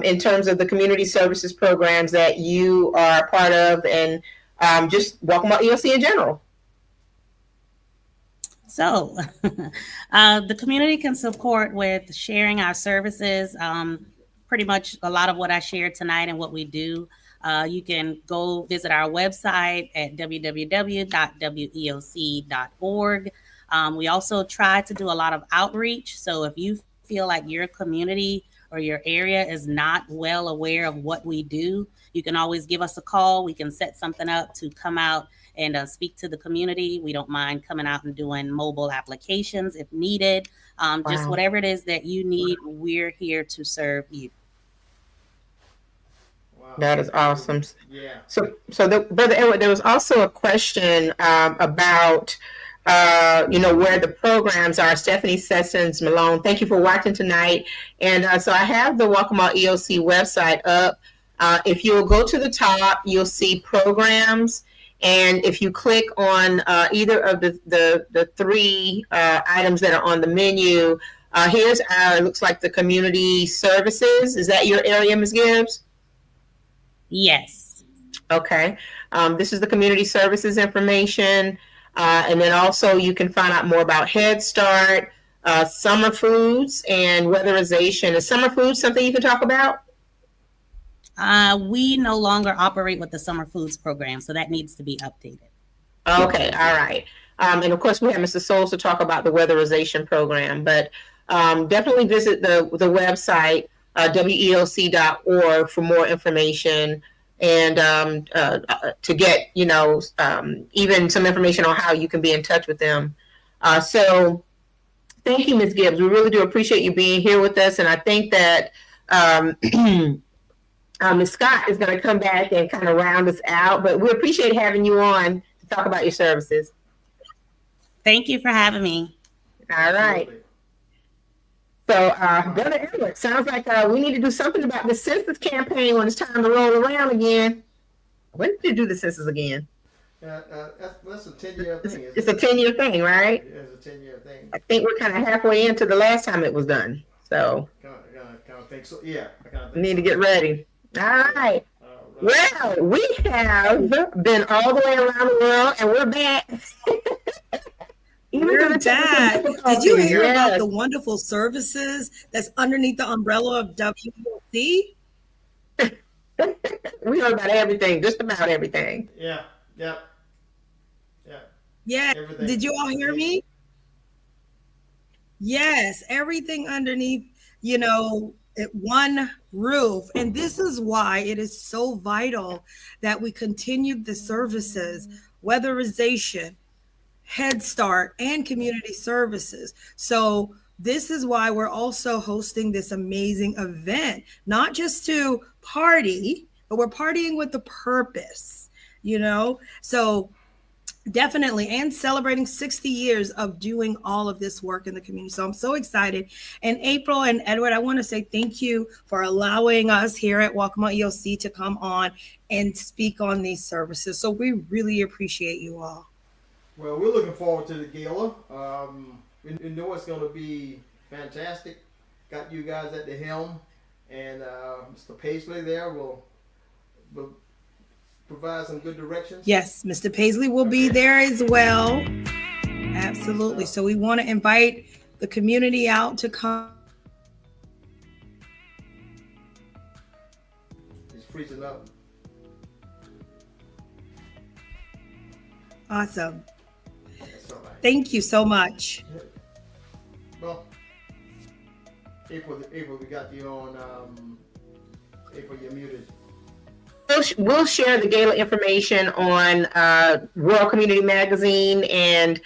in terms of the community services programs that you are a part of, and just Waccamaw EOC in general? So the community can support with sharing our services. Pretty much a lot of what I shared tonight and what we do. You can go visit our website at www.weoc.org. We also try to do a lot of outreach. So if you feel like your community or your area is not well aware of what we do, you can always give us a call. We can set something up to come out and speak to the community. We don't mind coming out and doing mobile applications if needed. Just whatever it is that you need, we're here to serve you. That is awesome. Yeah. So Brother Edward, there was also a question about, where the programs are. Stephanie Sessions Malone, thank you for watching tonight. And so I have the Waccamaw EOC website up. If you'll go to the top, you'll see programs. And if you click on either of the three items that are on the menu, here's it looks like the community services. Is that your area, Ms. Gibbs? Yes. Okay. This is the community services information. And then also you can find out more about Head Start, summer foods, and weatherization. Is summer foods something you can talk about? We no longer operate with the summer foods program, so that needs to be updated. Okay. All right. And of course, we have Mr. Souls to talk about the weatherization program, but definitely visit the website, weoc.org, for more information and to get, even some information on how you can be in touch with them. So thank you, Ms. Gibbs. We really do appreciate you being here with us. And I think that Ms. Scott is going to come back and kind of round us out, but we appreciate having you on to talk about your services. Thank you for having me. All right. So, Brother Edward, sounds like we need to do something about the census campaign when it's time to roll around again. When did you do the census again? That's a 10-year thing. It's a 10-year thing, right? Yeah, it's a 10-year thing. I think we're kind of halfway into the last time it was done. So, Kind of think so. Yeah, I kind of we think need to get ready. All right. Well, we have been all the way around the world, and we're back. We're back. Did you hear about the wonderful services that's underneath the umbrella of WEOC? We heard about everything, just about everything. Yeah. Yeah. Everything. Did you all hear me? Yes, everything underneath, one roof. And this is why it is so vital that we continue the services, weatherization, Head Start, and community services. So this is why we're also hosting this amazing event, not just to party, but we're partying with a purpose, So definitely, and celebrating 60 years of doing all of this work in the community. So I'm so excited. And April and Edward, I want to say thank you for allowing us here at Waccamaw EOC to come on and speak on these services. So we really appreciate you all. Well, we're looking forward to the gala. We know it's going to be fantastic. Got you guys at the helm, and Mr. Paisley there will provide some good directions. Yes, Mr. Paisley will be there as well. Absolutely. So we want to invite the community out to come. It's freezing up. Awesome. That's all right. Thank you so much. Well, April, we got you on. April, you're muted. we'll share the gala information on Rural Community Magazine and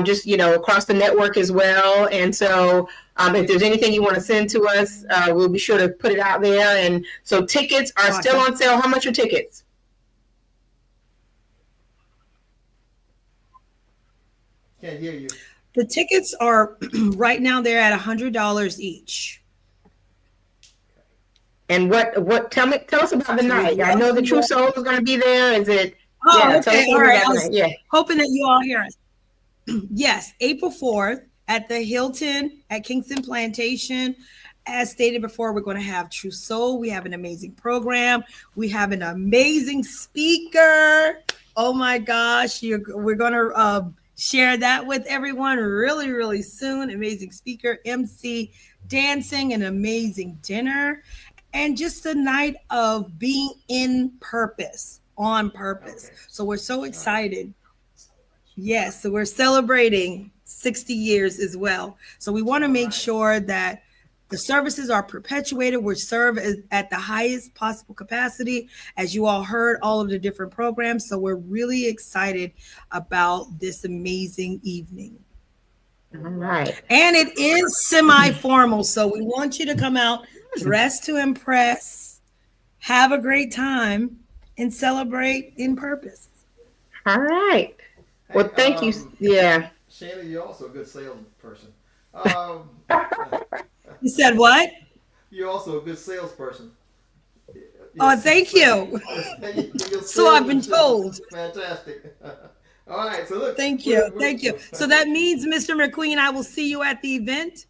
just, across the network as well. And so if there's anything you want to send to us, we'll be sure to put it out there. And so tickets are still on sale. How much are tickets? Can't hear you. The tickets are right now, they're at $100 each. And what tell us about the night. I know the True Soul is going to be there. Is it? Oh, yeah, okay. All right. Yeah. Hoping that you all hear us. Yes, April 4th at the Hilton at Kingston Plantation. As stated before, we're going to have True Soul. We have an amazing program. We have an amazing speaker. Oh my gosh. We're going to share that with everyone really, really soon. Amazing speaker, MC, dancing, an amazing dinner, and just a night of being in purpose, on purpose. Okay. So we're so excited. Yes, so we're celebrating 60 years as well. So we want to make sure that the services are perpetuated. We serve at the highest possible capacity, as you all heard, all of the different programs. So we're really excited about this amazing evening. All right. And it is semi-formal, so we want you to come out dressed to impress, have a great time, and celebrate in purpose. All right. Well, thank you. Yeah. Shannon, you're also a good salesperson. You said what? You're also a good salesperson. Oh, thank you. So I've been told. Fantastic. All right. So look. Thank you. Thank you. So that means, Mr. McQueen, I will see you at the event.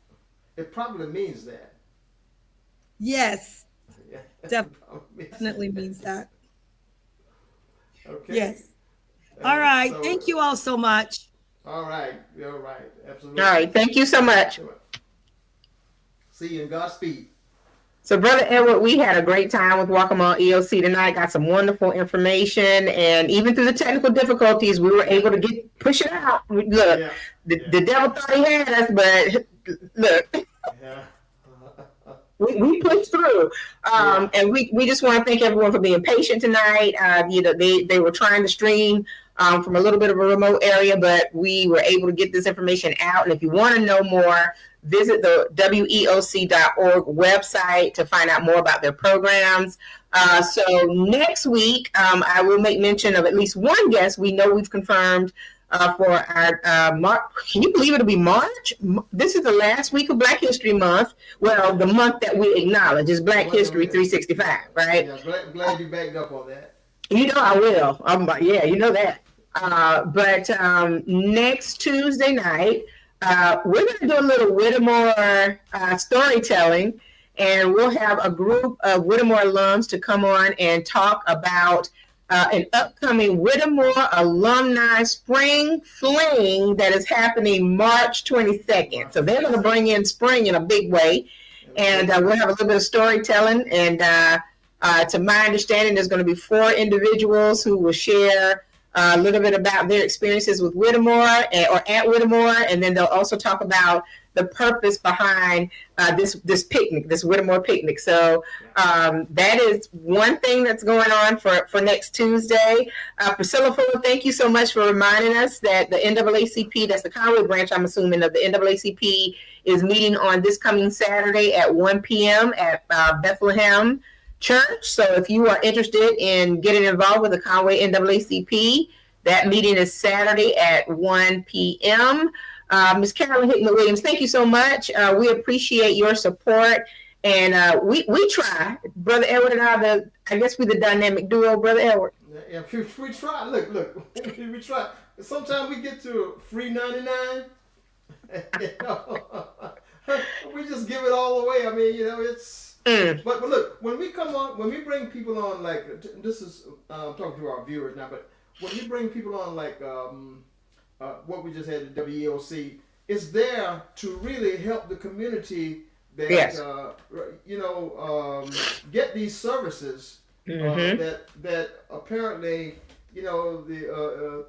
It probably means that. Yes. Definitely means that. Okay. Yes. All right. So, thank you all so much. All right. You're right. Absolutely. All right. Thank you so much. See you in Godspeed. So, Brother Edward, we had a great time with Waccamaw EOC tonight. Got some wonderful information, and even through the technical difficulties, we were able to push it out. Look, the devil thought he had us, but look. Yeah. We pushed through, and we just want to thank everyone for being patient tonight. They were trying to stream from a little bit of a remote area, but we were able to get this information out. And if you want to know more, visit the weoc.org website to find out more about their programs. So next week, I will make mention of at least one guest we know we've confirmed for our March. Can you believe it'll be March? This is the last week of Black History Month. Well, the month that we acknowledge is Black History 365, right? Yeah, glad you backed up on that. You know I will. Yeah, you know that. But next Tuesday night, we're going to do a little Whittemore storytelling, and we'll have a group of Whittemore alums to come on and talk about an upcoming Whittemore Alumni Spring Fling that is happening March 22nd. So they're going to bring in spring in a big way, and we'll have a little bit of storytelling. And to my understanding, there's going to be 4 individuals who will share a little bit about their experiences with Whittemore or at Whittemore, and then they'll also talk about the purpose behind this picnic, this Whittemore picnic. So that is one thing that's going on for next Tuesday. Priscilla Fuller, thank you so much for reminding us that the NAACP, that's the Conway branch, I'm assuming, of the NAACP, is meeting on this coming Saturday at 1 p.m. at Bethlehem Church. So if you are interested in getting involved with the Conway NAACP, that meeting is Saturday at 1 p.m. Ms. Carolyn Hickman-Williams, thank you so much. We appreciate your support, and we try. Brother Edward and I guess we're the dynamic duo, Brother Edward. Yeah, we try. Look, we try. Sometimes we get to free 99. We just give it all away. I mean, it's. But look, when we come on, when we bring people on, like this is talking to our viewers now, but when you bring people on, like what we just had at WEOC, it's there to really help the community that get these services that apparently a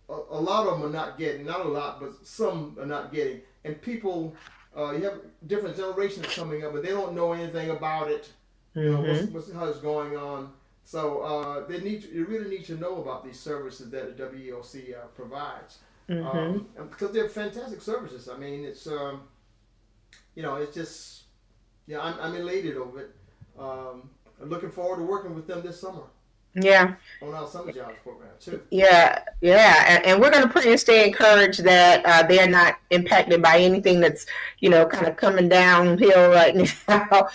lot of them are not getting. Not a lot, but some are not getting. And people, you have different generations coming up, but they don't know anything about it. What's how it's going on. So you really need to know about these services that the WEOC provides, because they're fantastic services. I mean, it's it's just I'm elated over it. I'm looking forward to working with them this summer. Yeah. On our summer jobs program too. Yeah. And we're going to pray and stay encouraged that they are not impacted by anything that's, kind of coming downhill right now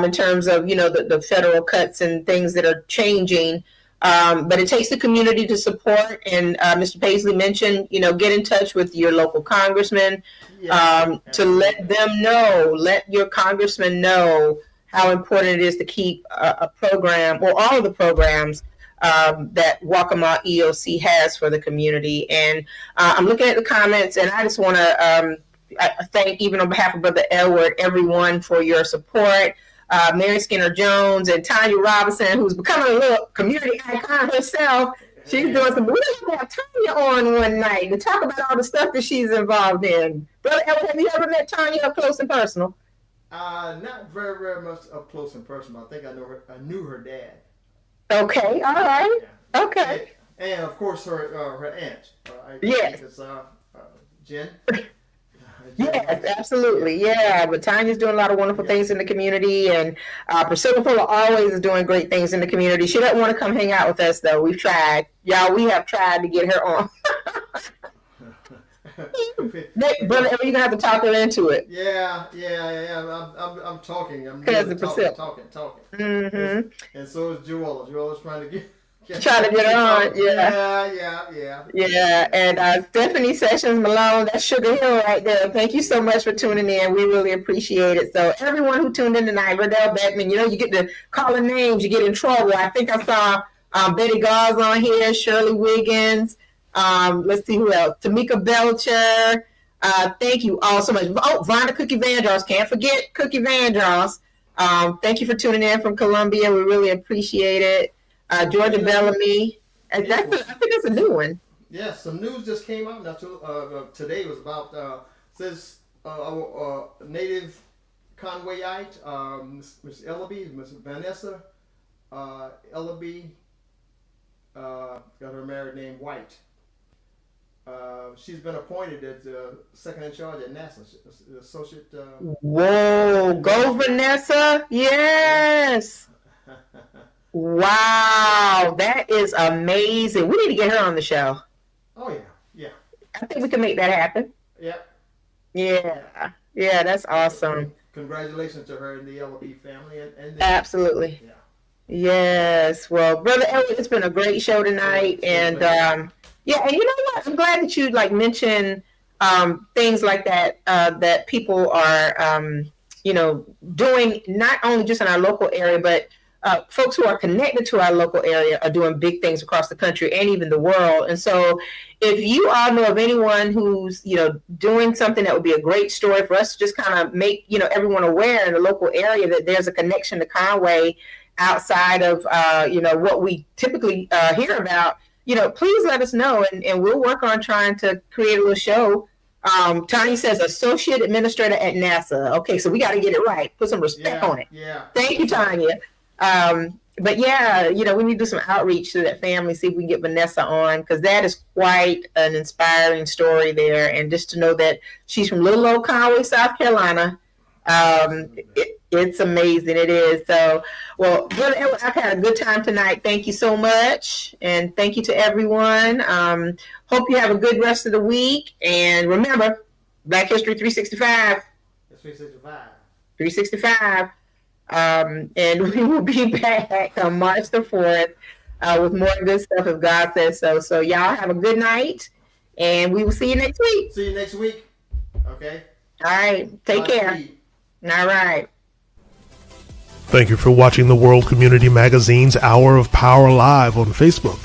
in terms of, the federal cuts and things that are changing. But it takes the community to support. And Mr. Paisley mentioned, get in touch with your local congressman to let your congressman know how important it is to keep a program or all of the programs that Waccamaw EOC has for the community. And I'm looking at the comments, and I just want to thank, even on behalf of Brother Edward, everyone for your support. Mary Skinner Jones and Tanya Robinson, who's becoming a little community icon herself. She's doing some. We have Tanya on one night to talk about all the stuff that she's involved in. Brother Edward, have you ever met Tanya up close and personal? Not very, very much up close and personal. I think I knew her dad. Okay, all right. Yeah. Okay. And of course her aunt. Yes. It's Jen. Yes, absolutely. Yeah, but Tanya's doing a lot of wonderful things in the community, and Priscilla Fuller always is doing great things in the community. She doesn't want to come hang out with us, though. We've tried. Y'all, we have tried to get her on. Brother, you're going to have to talk her into it. Yeah. I'm talking. I'm talking. Mm-hmm. And so is Joella. Joella's trying to get her on. Yeah. And Stephanie Sessions Malone, that's Sugar Hill right there. Thank you so much for tuning in. We really appreciate it. So everyone who tuned in tonight, Verdell Beckman, you get to calling names, you get in trouble. I think I saw Betty Gauze on here, Shirley Wiggins. Let's see who else. Tamika Belcher. Thank you all so much. Oh, Vonda Cookie Vandross. Can't forget Cookie Vandross. Thank you for tuning in from Columbia. We really appreciate it. Georgia Bellamy. I think that's a new one. Yeah, some news just came out today. Was about says native Conwayite, Miss Ellaby, Miss Vanessa Ellaby, got her married name White. She's been appointed as second in charge at NASA, associate. Whoa, go Vanessa! Yes. Wow, that is amazing. We need to get her on the show. Oh yeah. I think we can make that happen. Yeah, that's awesome. Congratulations to her and the LB family. And absolutely. Yeah. Yes. Well, Brother Elliot, it's been a great show tonight, and and you know what? I'm glad that you mention things like that that people are doing, not only just in our local area, but folks who are connected to our local area are doing big things across the country and even the world. And so if you all know of anyone who's, doing something that would be a great story for us to just kind of make, everyone aware in the local area that there's a connection to Conway outside of, what we typically hear about, please let us know, and we'll work on trying to create a little show. Tanya says associate administrator at NASA. Okay, so we got to get it right. Put some respect on it. Yeah. Thank you, Tanya. But yeah, we need to do some outreach to that family, see if we can get Vanessa on, because that is quite an inspiring story there. And just to know that she's from little old Conway, South Carolina, it's amazing. It is. So, well, Brother Edward, I've had a good time tonight. Thank you so much. And thank you to everyone. Hope you have a good rest of the week. And remember, Black History 365. It's 365. 365. And we will be back on March the 4th with more good stuff if God says so. So y'all have a good night, and we will see you next week. See you next week. Okay. All right. Take care. All right. Thank you for watching the World Community Magazine's Hour of Power Live on Facebook.